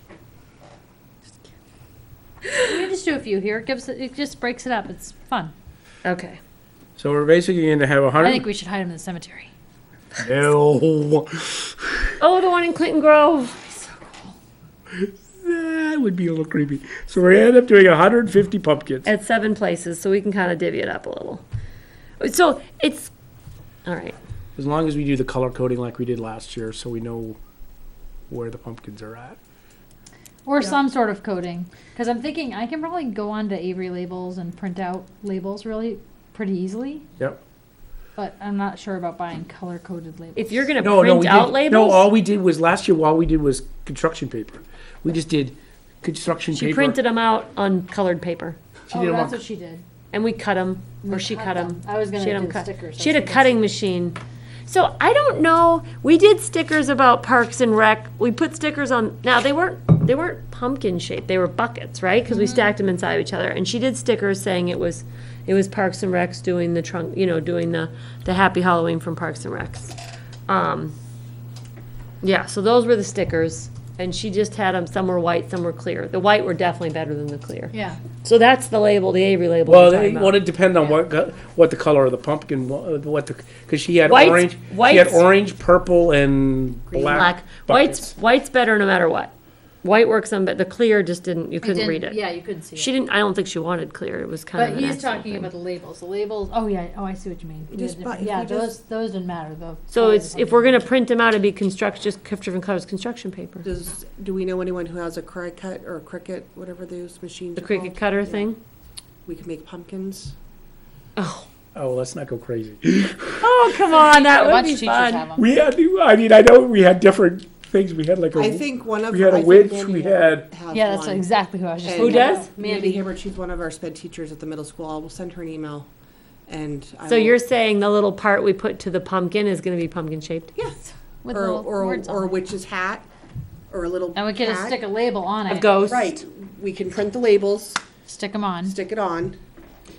We can just do a few here. It just breaks it up. It's fun. Okay. So we're basically going to have I 100. think we should hide them in the cemetery. No, Oh, the one in Clinton Grove. that would be a little creepy. So we're going to end up doing 150 pumpkins. At 7 places, so we can kind of divvy it up a little. So it's, all right. As long as we do the color coding like we did last year, so we know where the pumpkins are at. Or some sort of coding. Because I'm thinking I can probably go on to Avery Labels and print out labels really pretty easily. Yep. But I'm not sure about buying color coded labels. If you're going to No, print we out did. labels. No, all we did was last year. All we did was construction paper. We just did construction She paper. printed them out on colored paper, She Oh, did them that's on- what she did. and we cut them, or We she cut cut them. them. I was gonna She had do 'em cut. stickers. She had a That's what cutting that's- machine. So I don't know. We did stickers about Parks and Rec. We put stickers on. Now they weren't pumpkin shaped. They were buckets, right? Because we stacked them inside of each other. And she did stickers saying it was Parks and Recs doing the trunk, doing the Happy Halloween from Parks and Recs. Yeah. So those were the stickers, and she just had them. Some were white, some were clear. The white were definitely better than the clear. Yeah. So that's the label, the Avery label. Well, we're talking it about. would depend on what the color of the pumpkin, because she had White's- orange. She had white's- orange, purple, and black. White's buckets. better no matter what. White works on, but the clear just didn't. You I couldn't didn't- read it. Yeah, you couldn't see it. She didn't. I don't think she wanted clear. It was kind of. But an he's accident talking thing. about the labels. The labels. Oh yeah. Oh, I see what you mean. Just Yeah, buy- different- if yeah, we just- those didn't matter though. So it's if we're gonna print them out, it'd be just different colors construction paper. Do we know anyone who has a Cricut or a Cricut, whatever those machines The are Cricut called? cutter thing. We can make pumpkins. Oh, Oh, let's not go crazy. oh, come on, that a would bunch be of teachers have fun. them. We had, I know we had different things. We had like a. I think one of we had a I think witch, Mandy we Hibbert had- has Yeah, that's one. exactly who I was just. And- Who thinking does? about. Mandy Hibbert, she's one of our sped teachers at the middle school. I will send her an email, and I So will- you're saying the little part we put to the pumpkin is gonna be pumpkin shaped? yes, With or little or words on or a it. witch's hat, or a little And we could just hat. stick a label on A it. ghost. Right, we can print the labels, Stick them on. stick it on.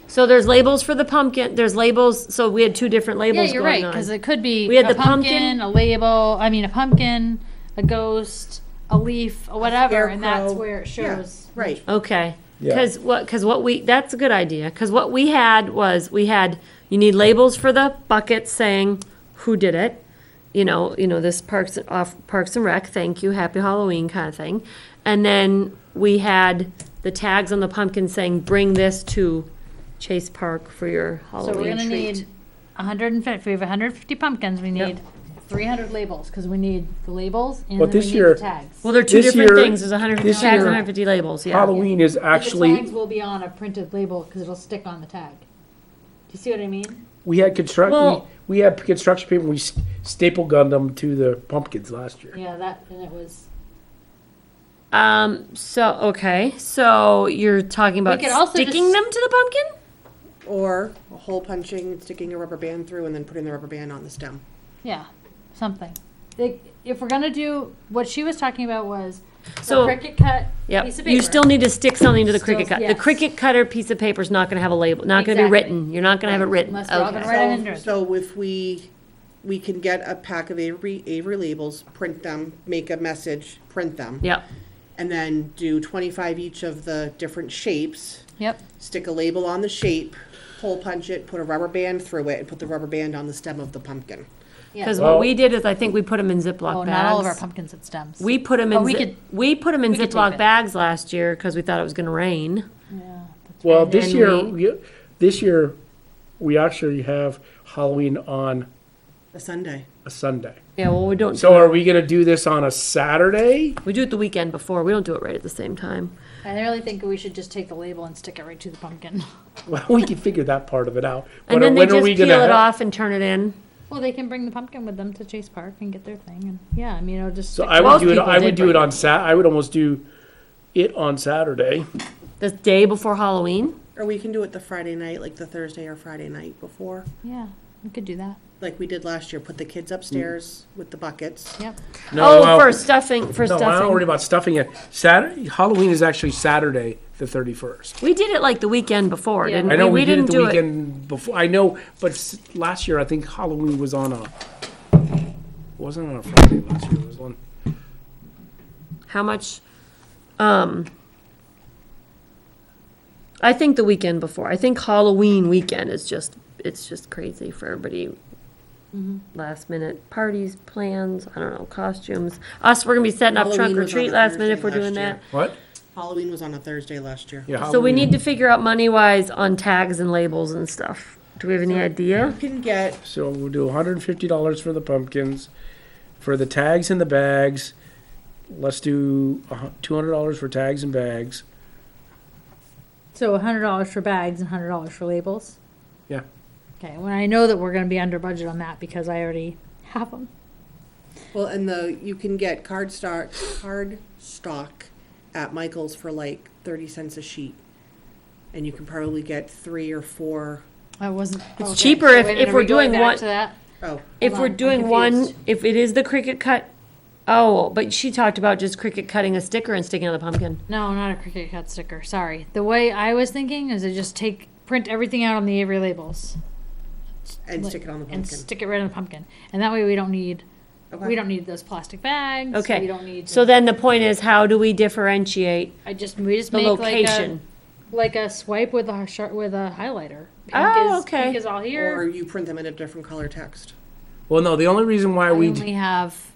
So there's labels for the pumpkin. There's labels. So we had 2 different Yeah, labels you're going right. on. Because it could be We had a the pumpkin. a label. I mean, a pumpkin, a ghost, a leaf, or whatever, and that's scarecrow. where it Yeah, shows. right. Okay. Yeah. Because what we, that's a good idea. Because what we had was, you need labels for the buckets saying who did it. This Parks and Rec, thank you, Happy Halloween kind of thing. And then we had the tags on the pumpkin saying, bring this to Chase Park for your So we're Halloween gonna treat. need 150. If we have 150 pumpkins, we Yep. need 300 labels because we need the labels and Well, then we this need year- the tags. Well, they're 2 This different year- things. There's 150 this tags and year, 150 labels, yeah. Halloween is But the actually. tags will be on a printed label because it'll stick on the tag. Do you see what I mean? We had Well- we had construction paper. We staple gunned them to the pumpkins last year. Yeah, that and it was. So you're talking about could also sticking just- them to the pumpkin? Or a hole punching, sticking a rubber band through, and then putting the rubber band on the stem. Yeah, something. If we're gonna do what she was talking about was So- the Cricut cut Yep. piece of paper. You still need to stick something to the Still- Cricut cut. The yes. Cricut cutter piece of paper is not gonna have a label, not gonna be Exactly. written. You're not gonna have it written. Unless we're all gonna Okay. write it under it. So if we can get a pack of Avery labels, print them, make a message, print them, Yep, and then do 25 each of the different shapes, Yep. stick a label on the shape, hole punch it, put a rubber band through it, and put the rubber band on the stem of the pumpkin. Yeah. because Well- what we did is I think we put them in Ziploc Oh, bags. not all of our pumpkins had stems. We put them Oh, in, we could- we put them in we could Ziploc tape it. bags last year because we thought it was gonna rain. Yeah. Well, And this then year, this year, we actually have Halloween on A Sunday. a Sunday. Yeah, well, we don't, So are we gonna do this on a Saturday? we do it the weekend before. We don't do it right at the same time. I really think we should just take the label and stick it right to the pumpkin. Well, we can figure that part of it out. And But then they when are just we peel gonna it have- off and turn it in. Well, they can bring the pumpkin with them to Chase Park and get their thing, and yeah, I mean, it'll just. So stick I to would Most do it, people I would did do it bring on I would almost do it on Saturday. The day before Halloween. Or we can do it the Friday night, like the Thursday or Friday night before, Yeah, we could do that. like we did last year, put the kids upstairs with the buckets. Yep. No, Oh, well, for stuffing, no, I'm not worried stuffing. about stuffing it. Saturday, Halloween is actually Saturday, the 31st. We did it like the weekend before, Yeah. didn't I we? know we did it didn't the do it. weekend before. I know, but last year I think Halloween was on a. It wasn't on a Friday last year. It was on. How much, I think the weekend before. I think Halloween weekend is just, it's just crazy for everybody. Last minute parties, plans, I don't know, costumes. Us, we're gonna be setting up trunk Halloween or was on treat a last minute if Thursday we're doing last year. that. What? Halloween was on a Thursday last year. Yeah. So we Halloween. need to figure out money wise on tags and labels and stuff. Do we have any idea? You can get, So we'll do $150 for the pumpkins, for the tags and the bags. Let's do $200 for tags and bags. So $100 for bags and $100 for labels? Yeah. Okay, well, I know that we're gonna be under budget on that because I already have them. well, and you can get card stock at Michael's for like 30 cents a sheet. And you can probably get 3 or 4. I wasn't. It's okay, cheaper so if- wait a if minute, we're are we going doing back one- to that? Oh, If Hold we're on, I'm doing one, confused. if it is the Cricut cut, oh, but she talked about just Cricut cutting a sticker and sticking on the pumpkin. No, not a Cricut cut sticker, sorry. The way I was thinking is to just print everything out on the Avery labels. and Like, stick it on the And pumpkin. stick it right on the pumpkin. And that way we don't need, Okay. we don't need those plastic bags. We Okay, don't need. so then the point is, how do we differentiate we just the make location? like a swipe with a highlighter. Oh, okay. Pink is all Or here. you print them in a different color text. Well, no, the only reason why I we only have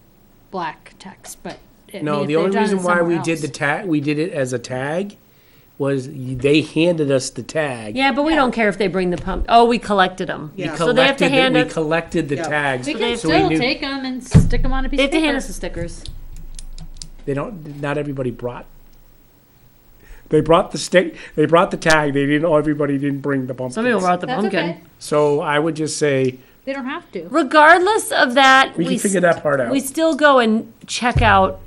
black text, but no, the only reason why we did the tag, we did it as a tag, was they handed us the tag. Yeah, but we don't care if they bring the pump, oh, we collected them. Yeah. So they have to hand We us, collected the Yeah. tags. We So can they- so we still knew- take them and stick them on a piece they of have to paper. hand us the stickers. They don't. Not everybody brought. They brought the stick. They brought the tag. They didn't. Everybody didn't bring the pumpkin. Some people brought the That's pumpkin. okay. So I would just say They don't have to. Regardless of that, we can figure that part out. we still go and check out,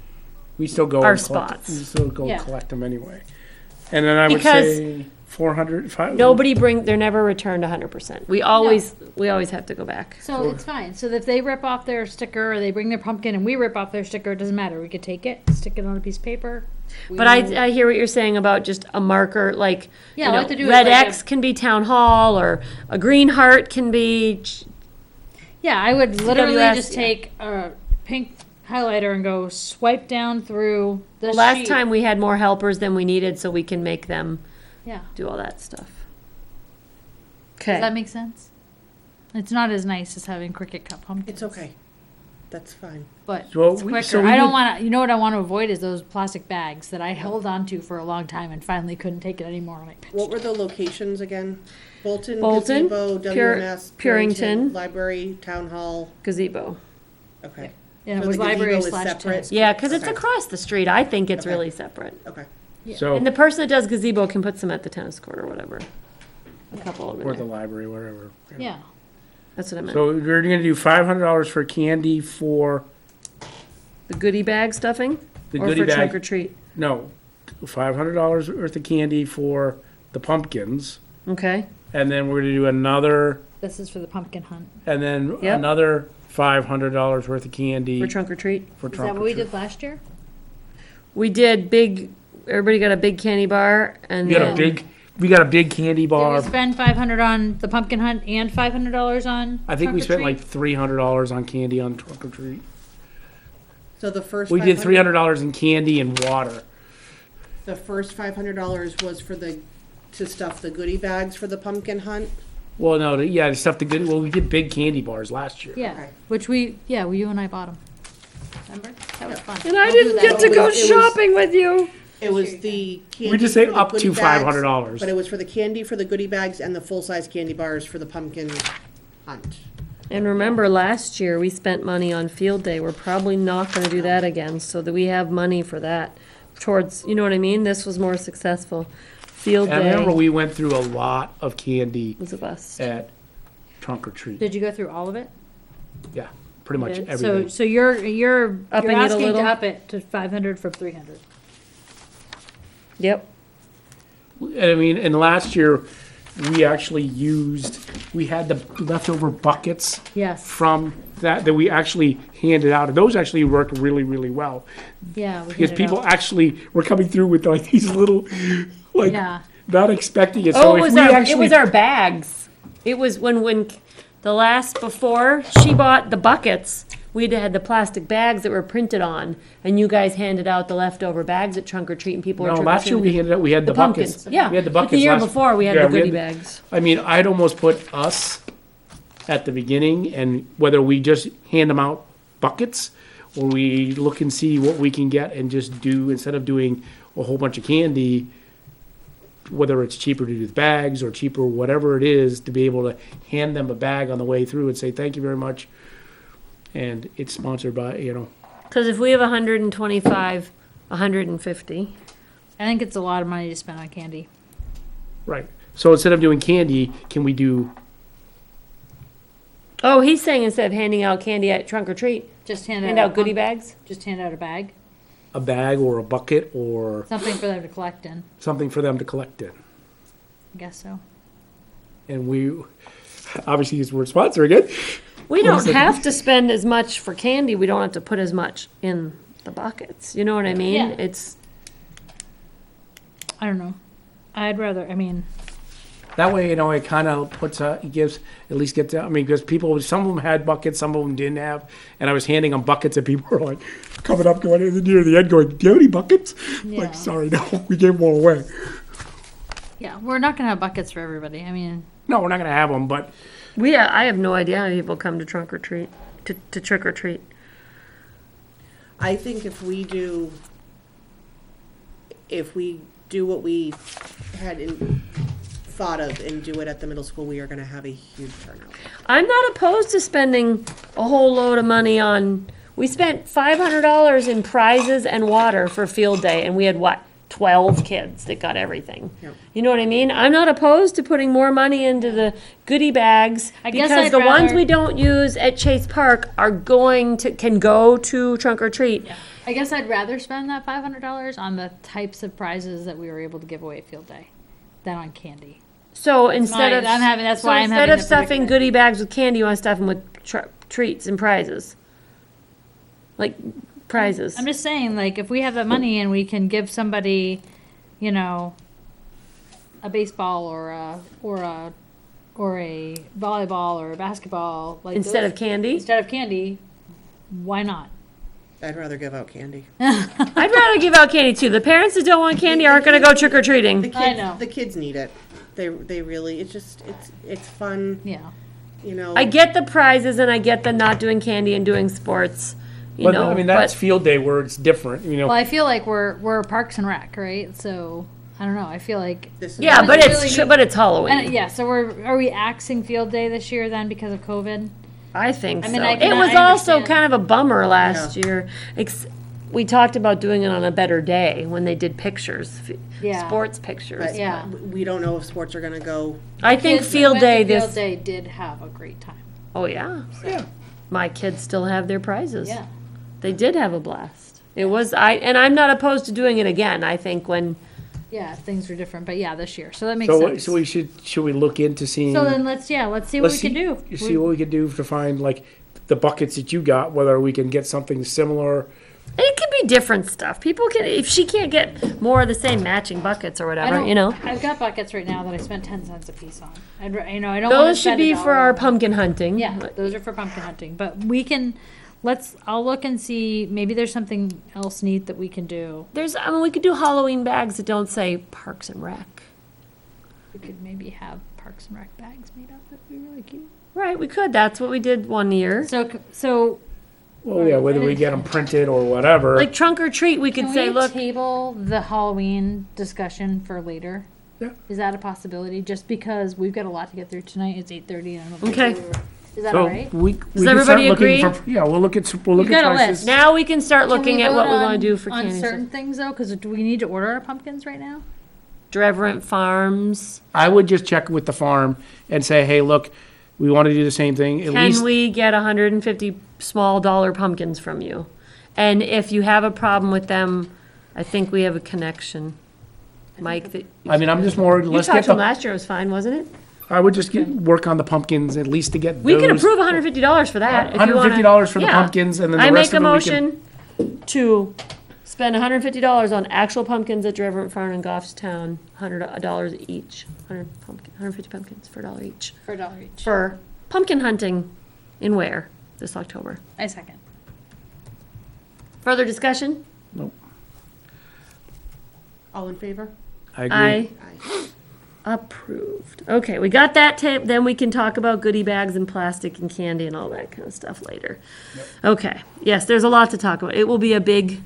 We still go our and collect, spots. We still go Yeah. collect them anyway. And then I would Because say 400. nobody they're never returned 100%. We always have to go back. So it's fine. So if they rip off their sticker or they bring their pumpkin and we rip off their sticker, it doesn't matter. We could take it, stick it on a piece of paper. But I hear what you're saying about just a marker, like, Yeah, you I know, like to do it red like X can be town hall, or a green heart can be, Yeah, I would literally WS, just yeah. take a pink highlighter and go swipe down through the last sheet. time we had more helpers than we needed, so we can make them Yeah. do all that stuff. Does that Okay, make sense? It's not as nice as having Cricut cut pumpkins. It's okay. That's fine. But Well, it's we- quicker. so we I don't did- want to, you know what I want to avoid is those plastic bags that I held on to for a long time and finally couldn't take it anymore. And I pitched What were the locations again? Bolton, Bolton, Gazebo, Pur- WMS, Purington. Library, Town Hall. gazebo. Okay. And it So was the gazebo library is slash separate? tennis. Yeah, because it's Okay. across the street. I think it's Okay. really separate. Okay. So And the person that does gazebo can put some at the tennis court or whatever. A couple of them or in the there. library, whatever. Yeah. That's what I meant. So we're going to do $500 for candy for The goodie bag stuffing? the Or goodie for trunk bag. or treat? No, $500 worth of candy for the pumpkins, Okay. and then we're going to do another, This is for the pumpkin hunt. and then Yep. another $500 worth of candy For trunk or treat? for Is trunk that or what we treat. did last year? We did everybody got a big candy bar and We got then, we got a big candy Did bar. we spend $500 on the pumpkin hunt and $500 on? I think we trunk or spent treat? like $300 on candy on trunk or treat. So the first. We did 500 $300 in candy and water. The first $500 was to stuff the goodie bags for the pumpkin hunt. Well, no, the stuff the good. Well, we did big candy bars last year. Yeah, Okay. which you and I bought them. Remember? That was fun. and I I'll didn't do get that. to go It was- shopping with you. It was the candy. We just say for the up goodie to bags, $500. But it was for the candy for the goodie bags and the full-size candy bars for the pumpkin hunt. And remember, last year we spent money on field day. We're probably not going to do that again, so that we have money for that. Towards, you know what I mean? This was more successful. Field And I remember day we went through a lot of candy was a bust. at trunk or treat. Did you go through all of it? Yeah, pretty much Did? everything. So you're Upping it a asking to little? up it to 500 from 300. Yep. I mean, and last year, we actually we had the leftover buckets Yes, from that we actually handed out. And those actually worked really, really well. yeah. we Because handed people out. actually were coming through with like these little, like, Yeah. not expecting it. Oh, So it if was we our, actually. it was our bags. It was when the last before she bought the buckets, we'd had the plastic bags that were printed on, and you guys handed out the leftover bags at trunk or treat, and people were No, trick or last year we treating. handed out, we had the Pumpkins, buckets. yeah. We had the But buckets the year last- before, we had yeah, the goodie the- bags. I mean, I'd almost put us at the beginning, and whether we just hand them out buckets, or we look and see what we can get and just do, instead of doing a whole bunch of candy, whether it's cheaper to do with bags or cheaper, whatever it is, to be able to hand them a bag on the way through and say, thank you very much. And it's sponsored by, Because if we have 125, 150. I think it's a lot of money to spend on candy. right. So instead of doing candy, can we do, Oh, he's saying instead of handing out candy at trunk or treat, Just hand hand out out goodie pump- bags? Just hand out a bag, a bag or a bucket or something for them to collect in. something for them to collect in? I guess so. And we, obviously, we're sponsoring it. We What is don't it? have to spend as much for candy. We don't have to put as much in the buckets. You know what I mean? Yeah. It's, I don't know. I'd rather. I mean, That way, it kind of puts, it gives, at least gets, because people, some of them had buckets, some of them didn't have. And I was handing them buckets and people were like, coming up, going near the end, going, do you have any buckets? Yeah. Like, sorry, no, we gave them all away. yeah, we're not gonna have buckets for everybody. I mean, No, we're not going to have them, but I have no idea how people come to trunk or treat, to trick or treat. I think if we do what we had thought of and do it at the middle school, we are gonna have a huge turnout. I'm not opposed to spending a whole load of money on, we spent $500 in prizes and water for field day, and we had what, 12 kids that got everything. Yep. You know what I mean? I'm not opposed to putting more money into the goodie bags, I guess because I'd the ones rather- we don't use at Chase Park can go to trunk or treat. I guess I'd rather spend that $500 on the types of prizes that we were able to give away at field day than on candy. So instead Fine, of, that's so why I'm instead having of the stuffing predicament. goodie bags with candy, you want to stuff them with treats and prizes? Like prizes. I'm just saying, like, if we have that money and we can give somebody, you know, a baseball or a volleyball or a basketball, like Instead those- of candy? instead of candy, why not? I'd rather give out candy. I'd rather give out candy too. The parents that don't want candy aren't gonna go trick or The treating. kids, I know. the kids need it. They really, it's fun, Yeah. I get the prizes and I get the not doing candy and doing sports, you but know. I mean, that's but field day where it's different, Well, I feel like we're Parks and Rec, right? So I don't know. I feel like This is yeah, but really it's need- but it's Halloween. and yeah. So are we axing field day this year then because of COVID? I think I mean, so. I can- It was I also understand. kind of a bummer last Yeah. year. We talked about doing it on a better day when they did pictures, Yeah. sports pictures. But Yeah. we don't know if sports are gonna go. I think Kids that field went to day Field this. day did have a great time. Oh yeah, yeah. my kids still have their prizes. Yeah. They did have a blast. It was and I'm not opposed to doing it again. I think when Yeah, things were different, but yeah, this year. So that makes So, sense. so we should we look into seeing? So then let's see what we can do. See what we can do to find like the buckets that you got, whether we can get something similar. it could be different stuff. People can if she can't get more of the same matching buckets or I whatever, don't- you know. I've got buckets right now that I spent 10 cents a piece on. I don't want to Those should be for our pumpkin hunting. Yeah, those are for pumpkin hunting. But we can, I'll look and see, maybe there's something else neat that we can do. We could do Halloween bags that don't say Parks and Rec. We could maybe have Parks and Rec bags made up. That'd be really cute. Right, we could. That's what we did one year. So Well, yeah, whether we get them printed or whatever. Like trunk or treat, we could can say, we look, table the Halloween discussion for later? Yeah. Is that a possibility? Just because we've got a lot to get through tonight. It's 8:30 and I don't think Okay. Is that so all right? we can everybody start looking agree? for. Yeah, we'll look at We've got a prices. list. now we can start looking Can at what we vote want to do for on candy. certain things though, because do we need to order our pumpkins right now? Dreverent Farms. I would just check with the farm and say, hey, look, we want to do the same thing. At Can least we get 150 small dollar pumpkins from you? And if you have a problem with them, I think we have a connection. Mike, that. I mean, I'm just more, You let's talked get to him the, last year, it was fine, wasn't it? I would just work on the pumpkins, at least to get We can those- approve $150 for that. if you wanna- $150 for the yeah. pumpkins, and then I the rest make a of it we can. motion to spend $150 on actual pumpkins at Driver Farm and Goffstown, $100 each. 150 pumpkins for $1 each. For $1 each. For pumpkin hunting in Weare this October. I second. Further discussion? Nope, All in favor? I agree. Aye. Aye. Approved. Okay, we got that tape, then we can talk about goodie bags and plastic and candy and all that kind of stuff later. Okay, yes, there's a lot to talk about. It will be a big,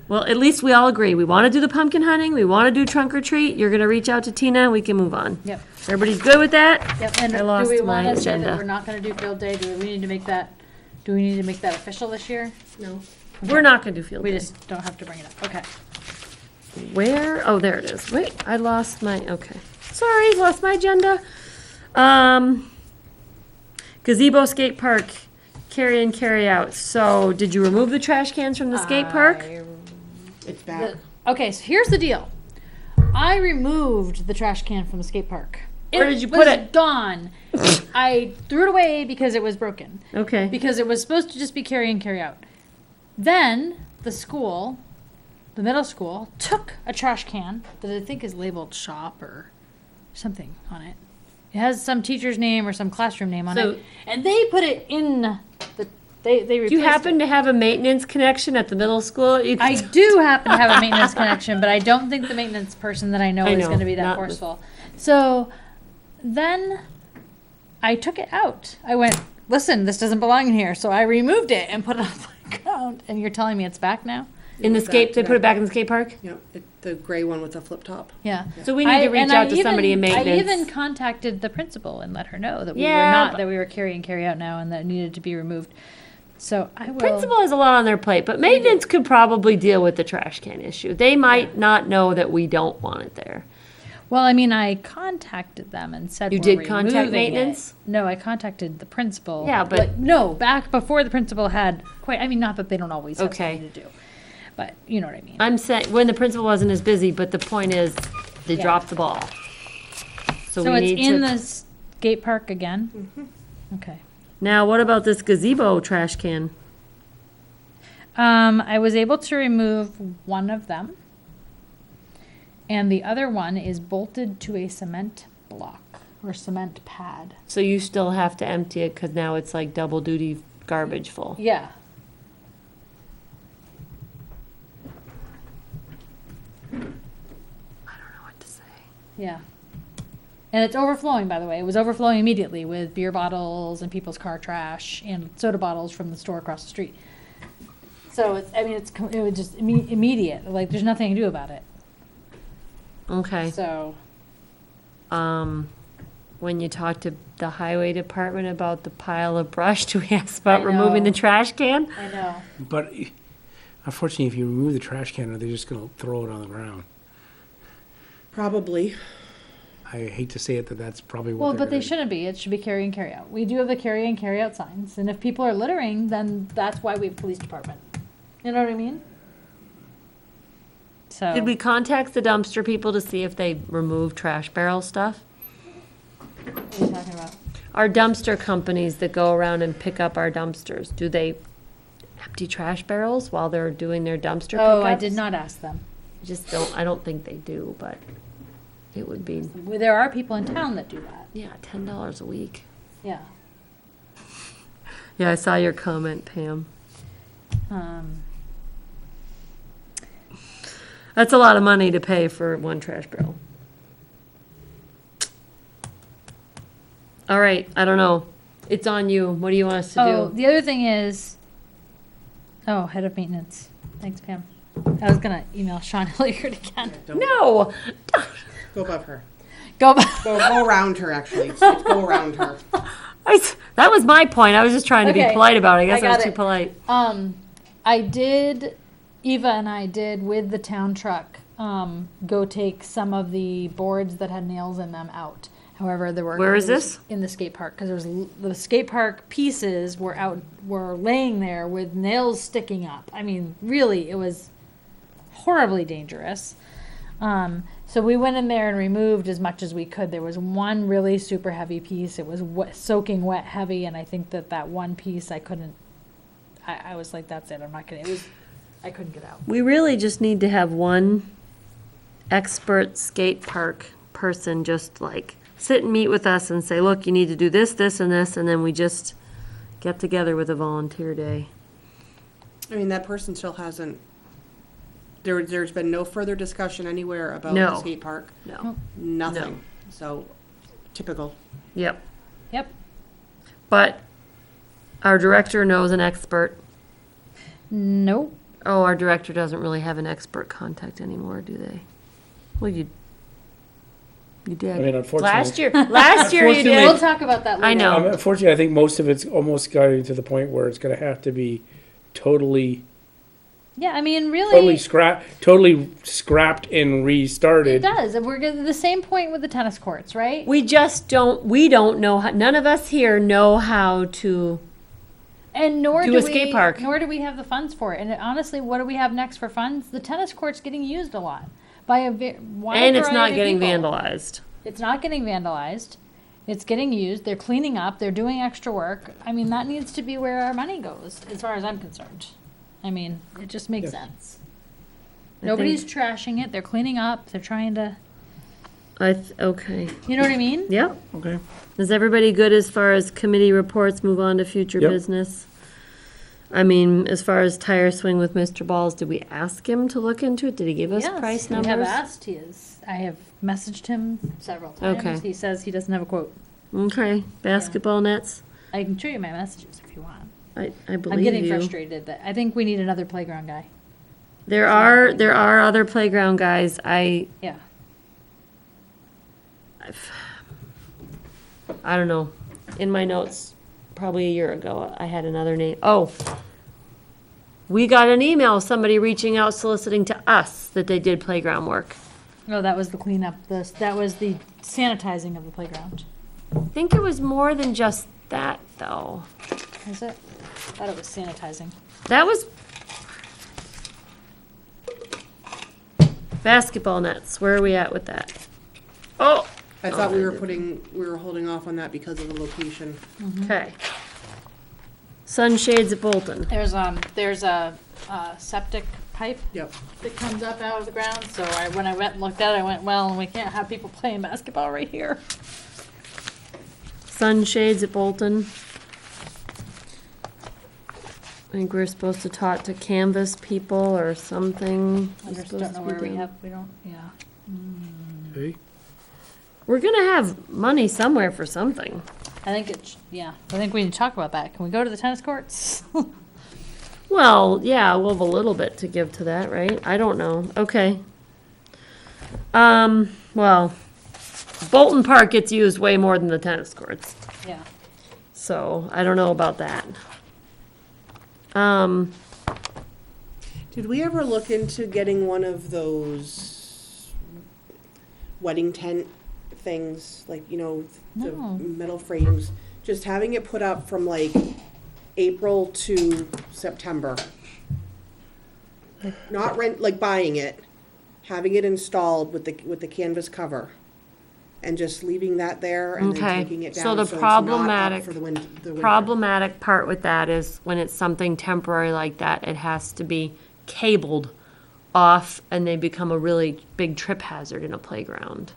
well, at least we all agree. We want to do the pumpkin hunting, we want to do trunk or treat. You're gonna reach out to Tina, and we can move on. Yep. Everybody's good with that? Yep, and I do lost we my want to say that agenda. we're not gonna do field day? Do we need to make that, do we need to make that official this year? No. We're not gonna do field We day. just don't have to bring it up. Okay. Where? Oh, there it is. Wait, I lost my, okay. Sorry, lost my agenda. Gazebo skate park, carry in, carry out. So, did you remove the trash cans from the skate park? It's back. Okay, so here's the deal. I removed the trash can from the skate park. Where did you put was it? Gone. I threw it away because it was broken. Okay. Because it was supposed to just be carry in, carry out. Then the school, the middle school, took a trash can that I think is labeled shop or something on it. It has some teacher's name or some classroom name on So- it. And they put it in the, they Do you replaced happen it. to have a maintenance connection at the middle school? You I could- do happen to have a maintenance connection, but I don't think the maintenance person that I know I is know, going to be that not the- forceful. So then I took it out. I went, listen, this doesn't belong in here. So I removed it and put it on the ground. And you're telling me it's back now? In the skate, they put it back in the skate park? Yep, the gray one with the flip top. Yeah. So we need to reach out to somebody in I even maintenance. contacted the principal and let her know that we Yeah, were not, but- that we were carry out now and that it needed to be removed. So I will. Principal has a lot on their plate, but maintenance could probably deal with the trash can issue. They might not know that we don't want it there. Well, I mean, I contacted them and said You we're did contact removing maintenance? it. No, I contacted the principal. Yeah, but- no, back before the principal had quite. I mean, not that they don't always have Okay. something to do, but you know what I mean. I'm saying, when the principal wasn't as busy, but the point is, they Yeah. dropped the ball. So So we it's need in to, the skate park again. Okay. now what about this gazebo trash can? I was able to remove one of them, and the other one is bolted to a cement block or cement pad. So you still have to empty it, cause now it's like double duty garbage full. Yeah. I don't know what to say. Yeah. And it's overflowing, by the way. It was overflowing immediately with beer bottles and people's car trash and soda bottles from the store across the street. So it's, I mean, it was just immediate. Like, there's nothing to do about it. Okay. So, When you talk to the highway department about the pile of brush, do we ask about I removing the know. trash can? I know. But unfortunately, if you remove the trash can, are they just gonna throw it on the ground? Probably. I hate to say it, that's probably what Well, they're but they gonna- shouldn't be. It should be carry and carry out. We do have the carry and carry out signs. And if people are littering, then that's why we have police department. You know what I mean? So. Did we contact the dumpster people to see if they remove trash barrel stuff? What are you talking about? Our dumpster companies that go around and pick up our dumpsters, do they empty trash barrels while they're doing their dumpster pickups? Oh, I did not ask them. I don't think they do, but it would be, Well, there are people in town that do that. yeah, $10 a week. Yeah. Yeah, I saw your comment, Pam. That's a lot of money to pay for one trash barrel. All right, I don't know. It's on you. What do you want us to Oh, do? the other thing is, head of maintenance. Thanks, Pam. I was gonna email Sean Hilliard again. Don't No! go above her. Go back. Go around her, actually. It's go around her. That was my point. I was just trying to be Okay, polite about it. I guess I I was got too it. polite. Eva and I did with the town truck, go take some of the boards that had nails in them out. However, there were. Where is this? In the skate park, because the skate park pieces were laying there with nails sticking up. I mean, really, it was horribly dangerous. So we went in there and removed as much as we could. There was one really super heavy piece. It was soaking wet heavy, and I think that one piece I couldn't. I was like, that's it. I'm not gonna. I couldn't get out. We really just need to have one expert skate park person just like sit and meet with us and say, look, you need to do this, this, and this, and then we just get together with a volunteer day. I mean, that person still hasn't, there's been no further discussion anywhere about No. the skate park. No. Nothing. So, typical. Yep. Yep. But our director knows an expert. Nope. Oh, our director doesn't really have an expert contact anymore, do they? Well, you did. I mean, unfortunately. Last year you Unfortunately- We'll did. talk about that later. I know. Unfortunately, I think most of it's almost getting to the point where it's gonna have to be totally Yeah, I mean, really, totally scrapped and it restarted. does. And we're getting the same point with the tennis courts, right? We don't know how, none of us here know how to, And nor Do do a skate park. Nor do we have the funds for it. And honestly, what do we have next for funds? The tennis court's getting used a lot by a wide and it's not variety of getting people. vandalized. It's not getting vandalized. It's getting used. They're cleaning up. They're doing extra work. I mean, that needs to be where our money goes, as far as I'm concerned. I mean, it just makes Yes. sense. I Nobody's trashing it. They're cleaning up. They're trying to, Okay. you know what I mean? Yep. Okay. Is everybody good as far as committee reports, move on to future Yep. business? I mean, as far as tire swing with Mr. Balls, did we ask him to look into it? Did he give us Yes, price we have numbers? asked. I have messaged him several times. Okay. He says he doesn't have a quote. Okay, basketball nets, I can show you my messages if you want. I believe I'm getting you. frustrated that I think we need another playground guy. There are other playground guys, Yeah. I don't know. In my notes, probably a year ago, I had another name. Oh, we got an email, somebody reaching out soliciting to us that they did playground work. Oh, that was the cleanup. That was the sanitizing of the playground. I think it was more than just that, though. Is it? I thought it was sanitizing. That was basketball nets. Where are we at with that? Oh, I thought we were holding off on that because of the location. okay. Sunshades at Bolton. There's a septic pipe Yep. that comes up out of the ground. So when I went and looked at it, I went, well, we can't have people playing basketball right here. Sunshades at Bolton. I think we're supposed to talk to Canvas people or something. I was just supposed don't know to be where we done. have. We don't. Yeah. Okay. We're gonna have money somewhere for something. I think it's. Yeah. I think we need to talk about that. Can we go to the tennis courts? Well, yeah, we'll have a little bit to give to that, right? I don't know. Okay. Well, Bolton Park gets used way more than the tennis courts, Yeah. so I don't know about that. Did we ever look into getting one of those wedding tent things, like, the No. metal frames? Just having it put up from like April to September. Not rent, like buying it, having it installed with the canvas cover, and just leaving that there and then Okay, taking it down. so the it's not up problematic- for the winter. Problematic part with that is when it's something temporary like that, it has to be cabled off and they become a really big trip hazard in a playground.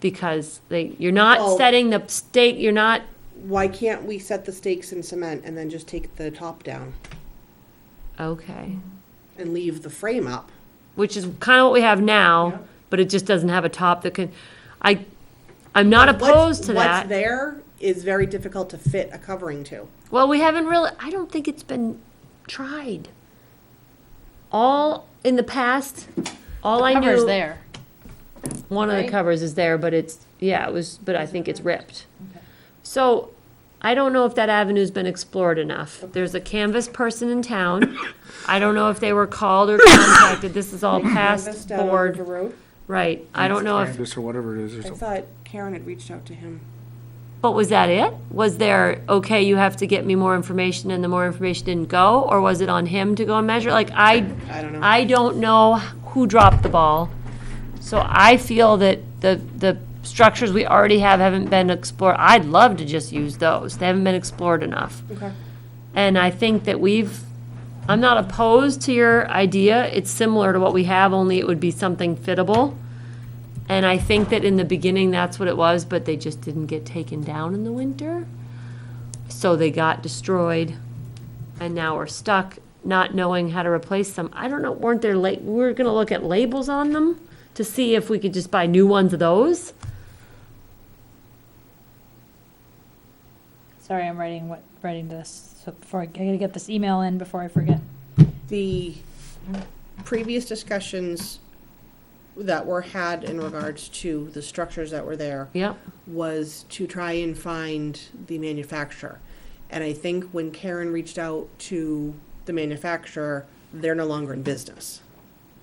Because you're not Oh. setting the stake, you're not, Why can't we set the stakes in cement and then just take the top down okay. and leave the frame up? Which is kind of what we have now, Yeah. but it just doesn't have a top that can, I'm not opposed to What's that. there is very difficult to fit a covering to. Well, we haven't really, I don't think it's been tried. All, in the past, all I knew. Cover's there. One of the right? covers is there, but but I think it's ripped. So, I don't know if that avenue's been explored enough. There's a canvas person in town. I don't know if they were called or contacted. This is all Canvas past down on board. River Road. Right. I don't know if, Canvas or whatever it is or I something. thought Karen had reached out to him. but was that it? Was there, okay, you have to get me more information and the more information didn't go? Or was it on him to go and measure? Like, I don't know. I don't know who dropped the ball. So I feel that the structures we already have haven't been explored. I'd love to just use those. They haven't been explored enough. Okay. And I think that I'm not opposed to your idea. It's similar to what we have, only it would be something fittable. And I think that in the beginning, that's what it was, but they just didn't get taken down in the winter. So they got destroyed, and now we're stuck not knowing how to replace them. I don't know, weren't there, we were gonna look at labels on them to see if we could just buy new ones of those? Sorry, I'm writing this, so before I gotta get this email in before I forget. The previous discussions that were had in regards to the structures that were there Yep, was to try and find the manufacturer. And I think when Karen reached out to the manufacturer, they're no longer in business.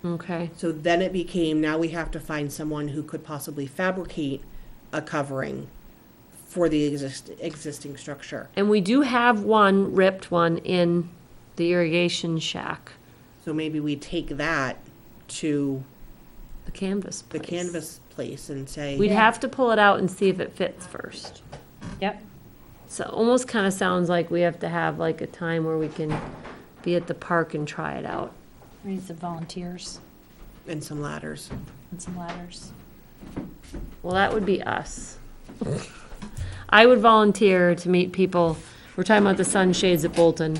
okay. So then it became, now we have to find someone who could possibly fabricate a covering for the existing structure. And we do have one, ripped one, in the irrigation shack, So maybe we take that to the canvas the place. canvas place and say, We'd have to pull it out and see if it fits first. Yep. So almost kind of sounds like we have to have like a time where we can be at the park and try it out. We need some volunteers and some ladders. and some ladders. Well, that would be us. I would volunteer to meet people. We're talking about the sunshades at Bolton.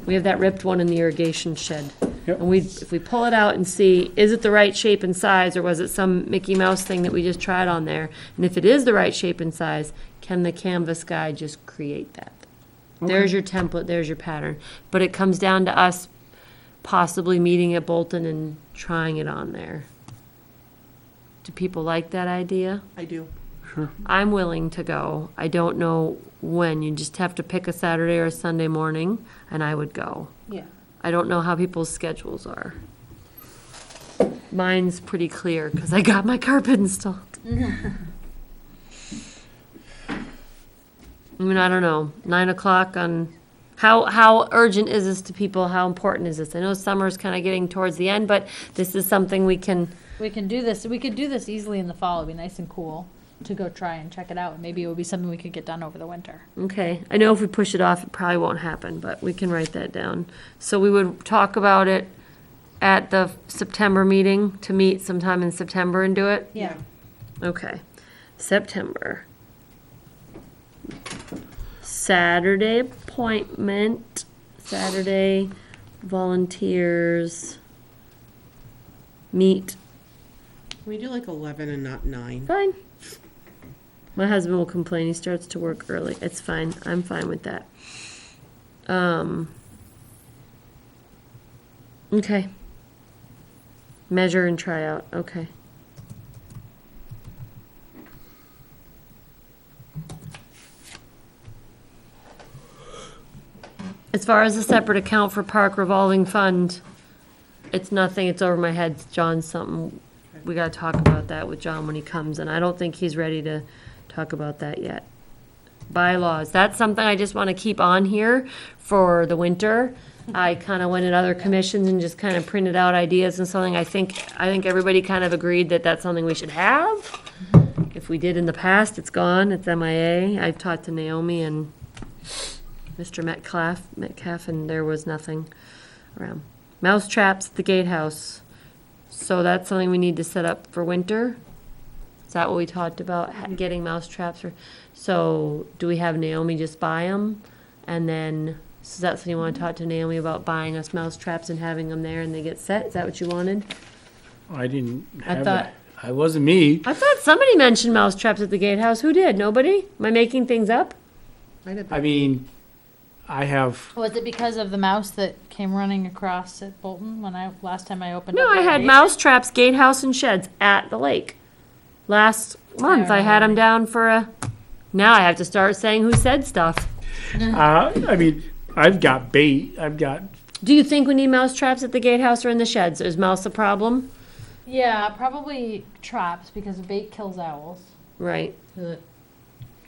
We have that ripped one in the irrigation shed. Yep. And if we pull it out and see, is it the right shape and size, or was it some Mickey Mouse thing that we just tried on there? And if it is the right shape and size, can the canvas guy just create that? There's your template, there's your pattern. But it comes down to us possibly meeting at Bolton and trying it on there. Do people like that idea? I do. I'm willing to go. I don't know when. You just have to pick a Saturday or a Sunday morning, and I would go. Yeah. I don't know how people's schedules are. Mine's pretty clear because I got my carpet installed. I mean, I don't know. 9 o'clock on, how urgent is this to people? How important is this? I know summer's kind of getting towards the end, but this is something we can, We can do this, we could do this easily in the fall, it'd be nice and cool to go try and check it out. Maybe it would be something we could get done over the winter. okay. I know if we push it off, it probably won't happen, but we can write that down. So we would talk about it at the September meeting, to meet sometime in September and do it? Yeah. Okay. September. Saturday appointment, Saturday volunteers, meet, Can we do like 11 and not 9? fine. My husband will complain, he starts to work early, it's fine, I'm fine with that. Okay. Measure and try out, okay. As far as a separate account for park revolving fund, it's nothing, it's over my head, John's something, we gotta talk about that with John when he comes, and I don't think he's ready to talk about that yet. Bylaws, that's something I just wanna keep on here for the winter. I kinda went at other commissions and just kinda printed out ideas and something, I think everybody kind of agreed that that's something we should have. If we did in the past, it's gone, it's MIA, I've talked to Naomi and Mr. Metcalf, and there was nothing around. Mouse traps at the gatehouse. So that's something we need to set up for winter? Is that what we talked about, getting mouse traps? So do we have Naomi just buy them? And then, so that's something you want to talk to Naomi about, buying us mouse traps and having them there and they get set? Is that what you wanted? I didn't I have thought- that. It wasn't me. I thought somebody mentioned mouse traps at the gatehouse. Who did? Nobody? Am I making things up? Might have I been. mean, I have, Was it because of the mouse that came running across at Bolton last time I opened No, up? I had irrigation? mouse traps, gatehouse, and sheds at the lake. Last month, I had them down for now I have to start saying who said stuff. I mean, I've got bait. I've got, Do you think we need mouse traps at the gatehouse or in the sheds? Is mouse a problem? Yeah, probably traps because bait kills owls. Right.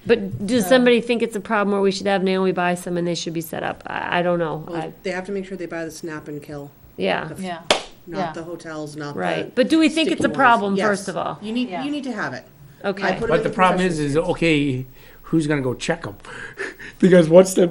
But does somebody think it's a problem where we should have Naomi buy some and they should be set up? I don't know. Well, they have to make sure they buy the snap and kill. Yeah. Yeah. Yeah. not the hotels, not the. Right, but do we think it's a sticky ones. problem, Yes. first of all? You need, Yeah. you need to have it. Okay. I put it But in the problem is, concession stands. okay, who's gonna go check them? Because once the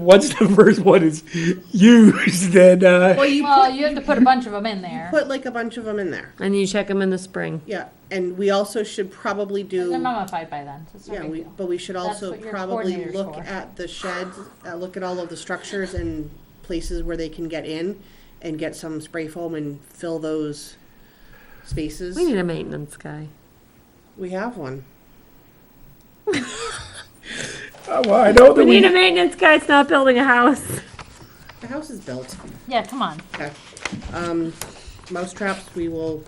first one is used, then, Well, you Well, put, you have to put a bunch of them in there. put like a bunch of them in there. And you check them in the spring. Yeah, and we also should probably They're do, mummified by then, so it's no yeah, big deal. but we should That's also what your probably coordinator's look for. at the sheds, look at all of the structures and places where they can get in and get some spray foam and fill those spaces. We need a maintenance guy. We have one. well, I know that We need a maintenance guy, it's not building a house. The house is built. Yeah, come on. Okay. Mouse traps, we will,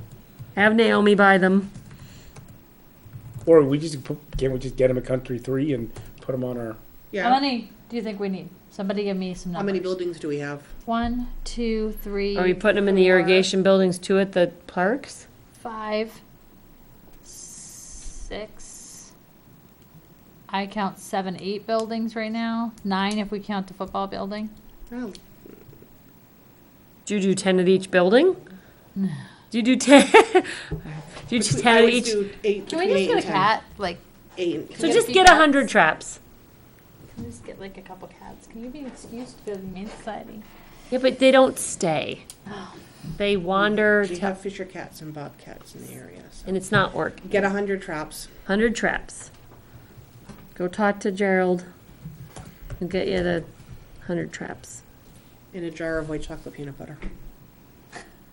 Have Naomi buy them. or can't we just get them at Country 3 and put them on our, How yeah. many do you think we need? Somebody give me some How numbers. many buildings do we have? 1, 2, 3. Are we putting them in the 4, irrigation buildings too at the parks? 5, 6. I count 7, 8 buildings right now. 9 if we count the football building. Oh, Do you do 10 at each building? Do you do 10? Do you do 10 I at always each? do eight, Can we between just 8 get a and 10. cat? Like, 8. So get a just few get cats? 100 traps. can we just get like a couple cats? Can you be excused to go to the Humane Society? Yeah, but they don't stay. They wander, We have fisher cats and bobcats in the area, so. and it's not working. Get 100 traps. 100 traps. Go talk to Gerald and get you the 100 traps. In a jar of white chocolate peanut butter.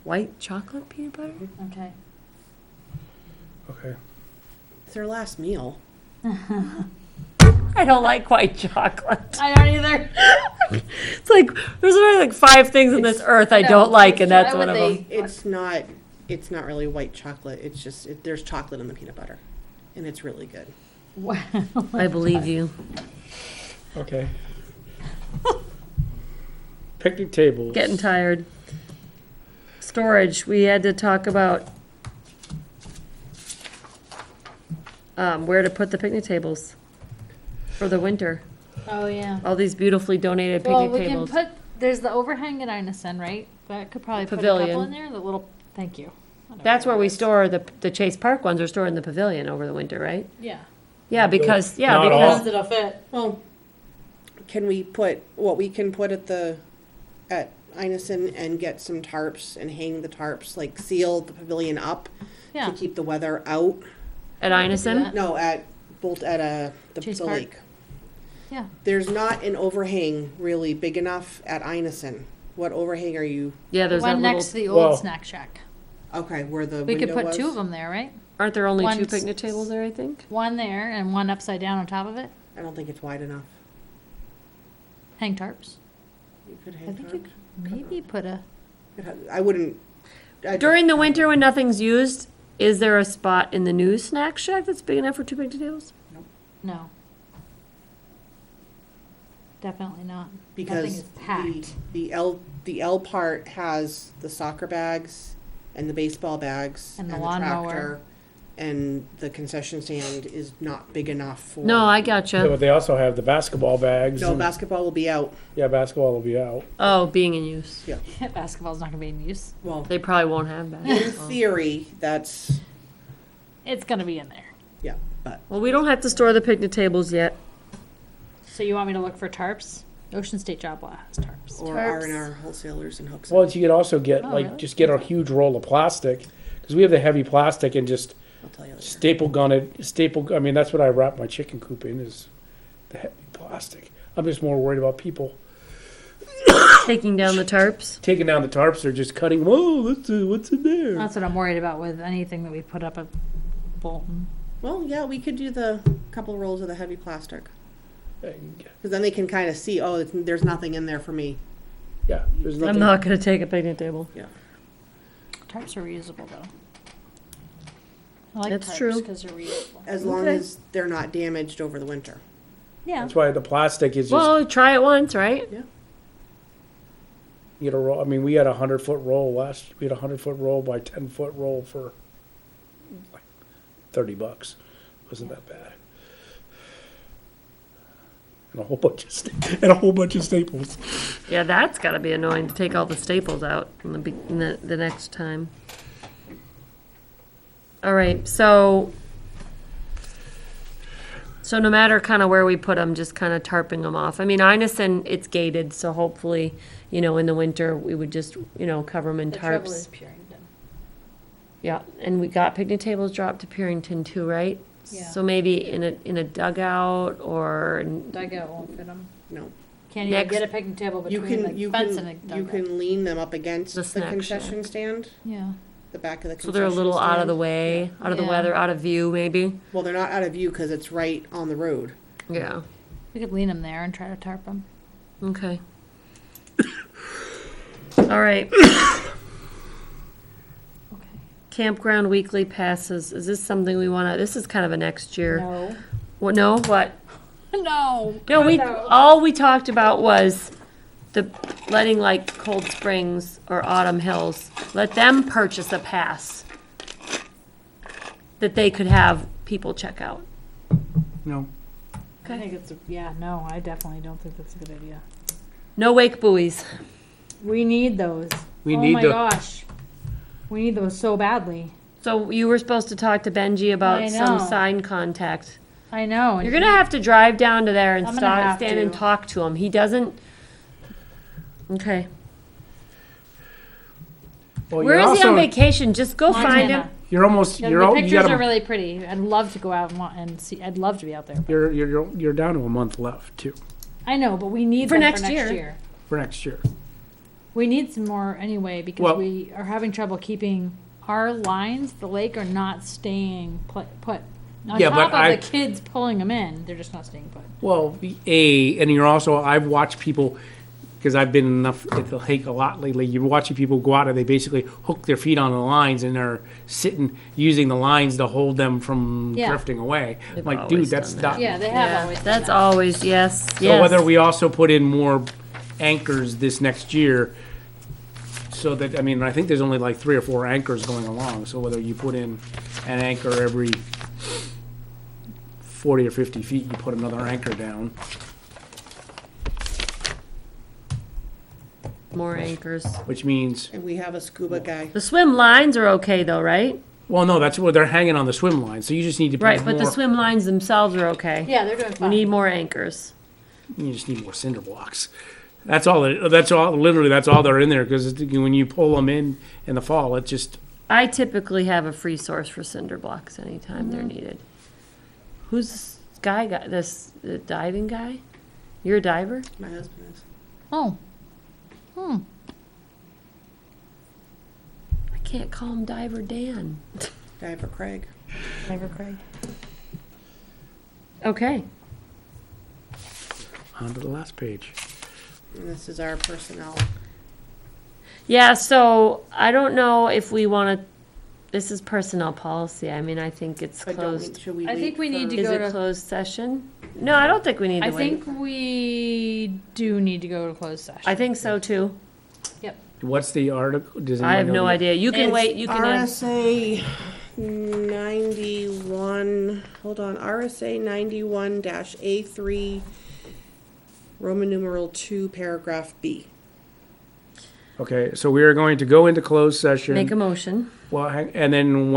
White chocolate peanut butter? Okay. okay. It's their last meal. I don't like white chocolate. I don't either. It's like there's only like 5 things on this earth I No, don't like, and why that's would one of they- them. It's not really white chocolate. It's just, there's chocolate in the peanut butter. And it's really good. Wow. I believe you. Okay. Picnic tables. Getting tired. Storage. We had to talk about where to put the picnic tables for the winter. Oh, yeah. All these beautifully donated Well, picnic we can tables. put, there's the overhang at Inison, right? That could probably put a Pavilion. couple in there, the little, thank you. Whatever That's where that we is. store the Chase Park ones are stored in the pavilion over the winter, right? Yeah. Yeah, because Not all. Ones that'll fit. Well, can we put, what we can put at Inison and get some tarps and hang the tarps, like seal the pavilion up Yeah. to keep the weather out? at Inison. No, at Chase the Park? lake. Yeah. There's not an overhang really big enough at Inison. What overhang are you, Yeah, there's that One little. next to the Well- old snack shack. okay, where the We window could put was? 2 of them there, right? Aren't there only 2 One's- picnic tables there? I think. One there and one upside down on top of it. I don't think it's wide enough. Hang tarps. You could I hang think you tarps. could maybe put a, I wouldn't. During the winter when nothing's used, is there a spot in the new snack shack that's big enough for 2 picnic tables? no. Definitely not. Because is packed. the L part has the soccer bags and the baseball bags And the and the lawnmower. tractor, and the concession stand is not big enough for. No, I Yeah, gotcha. but they also have the basketball bags. No, and- basketball will be out. Yeah, basketball will be out. Oh, being in use. Basketball's not gonna be in use. Well, They probably won't have in basketball. theory, that's, It's gonna be in there. yeah, but Well, we don't have to store the picnic tables yet. So you want me to look for tarps? Ocean State Job Lot has tarps. or Tarps. R&R wholesalers and hooks. Well, you could also get, Oh, like, really? just get a huge roll of plastic, because we have the heavy plastic and just I'll tell you later. I mean, that's what I wrap my chicken coop in, is the heavy plastic. I'm just more worried about people Taking down the tarps. taking down the tarps or just cutting, whoa, what's in there? That's what I'm worried about with anything that we put up at Bolton. Well, yeah, we could do the couple rolls of the heavy plastic, Yeah, because then they can kind of see, oh, there's nothing in there for me. yeah, there's I'm nothing. not gonna take a picnic table. Yeah. Tarps are reusable though. I like That's tarps true. because they're reusable. As long Okay. as they're not damaged over the winter. Yeah. That's why the plastic is just, Well, try it once, right? you get a roll, I mean, we had a 100-foot roll we had a 100-foot roll by 10-foot roll for like $30. Wasn't that bad. and a whole bunch of and a whole bunch of staples. Yeah, that's gotta be annoying to take all the staples out in the next time. All right, so no matter kind of where we put them, just kind of tarping them off. I mean, Inison, it's gated, so hopefully, in the winter, we would just, cover them in The trouble tarps. is Purington. Yeah, and we got picnic tables dropped to Purington too, right? Yeah. So maybe in a dugout or, Dugout won't fit them. No. Can't even Next- get a picnic table You between can, the you fence and a can, you dugout. can lean them up against The the snack concession stand, Yeah. the back of the concession so they're a little out of the stand. way, out of the Yeah. weather, out of view, maybe? Well, they're not out of view because it's right on the road. Yeah, We could lean them there and try to tarp them. okay. All right, Okay. campground weekly passes, is this something we wanna, this is kind of a next year. No. What, no, what? No. No, No. all we talked about was letting like Cold Springs or Autumn Hills, let them purchase a pass that they could have people check out. No. I think it's, no, I definitely don't think that's a good idea. No wake buoys. We need those. We Oh need my the- gosh. We need those so badly. So you were supposed to talk to Benji I about some know. sign contact. I know. and You're gonna have to drive down to there and I'm gonna have stand and to. talk to him. He doesn't. Okay. Well, Where you're is he on also- vacation? Just go find him. Montana. You're almost, Yeah, you're, the you pictures got are really pretty. I'd love to go out and see. I'd love to be out there. you're down to a month left too, I know, but we need For them next for next year. year. for next year. We need some more anyway because Well- we are having trouble keeping our lines. The lake are not staying put. On Yeah, top but of I- the kids pulling them in, they're just not staying put. Well, and you're also, I've watched people, because I've been enough at the lake a lot lately, you're watching people go out and they basically hook their feet on the lines and they're sitting, using the lines to hold them from Yeah. drifting away. They've Like, always dude, that's done that. not. Yeah, they have Yeah, always. done that's that. always, yes, So yes. whether we also put in more anchors this next year, so that, I mean, I think there's only like 3 or 4 anchors going along, so whether you put in an anchor every 40 or 50 feet, you put another anchor down. More anchors. Which means, And we have a scuba guy. The swim lines are okay though, right? well, no, that's where they're hanging on the swim line, so you just need to put Right, but the more, swim lines themselves are okay. Yeah, they're doing We fine. need more anchors. you just need more cinder blocks. That's all, literally, that's all they're in there, because when you pull them in the fall, it just, I typically have a free source for cinder blocks anytime they're needed. Who's this guy, the diving guy? You're a diver? My husband is. Oh. I can't call him Diver Dan. Diver Craig. Diver Craig. Okay. on to the last page. And this is our personnel. Yeah, so I don't know if we want to, this is personnel policy. I mean, I think it's But don't we, closed. should we I think wait we need for- to Is go it to- closed session? No, I don't think we need to I wait. think we do need to go to closed session. I think so too. Yep. What's the article? Does I have anyone know no the- idea. You can It's wait, you can add. RSA 91, hold on, RSA 91-A3, Roman numeral 2, paragraph B. Okay, so we are going to go into closed session. Make a motion. Well, and then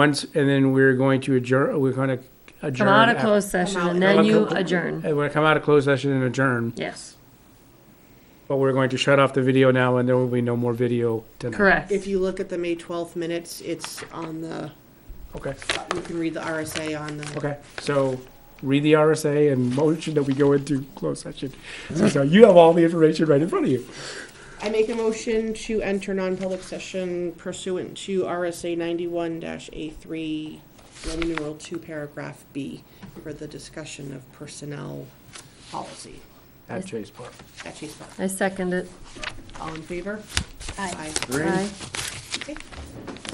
we're going to adjourn, we're going to adjourn. Come out of af- closed session out. and then you Come- adjourn. And we're gonna come out of closed session and adjourn, Yes, but we're going to shut off the video now and there will be no more video tonight. correct. If you look at the May 12th minutes, it's on the, Okay, you can read the RSA on the. okay, so read the RSA and motion that we go into closed session. So you have all the information right in front of you. I make a motion to enter non-public session pursuant to RSA 91-A3, Roman numeral 2, paragraph B, for the discussion of personnel policy At Chase Park. at Chase Park. I second it. All in favor? Aye. Aye. Aye. Okay.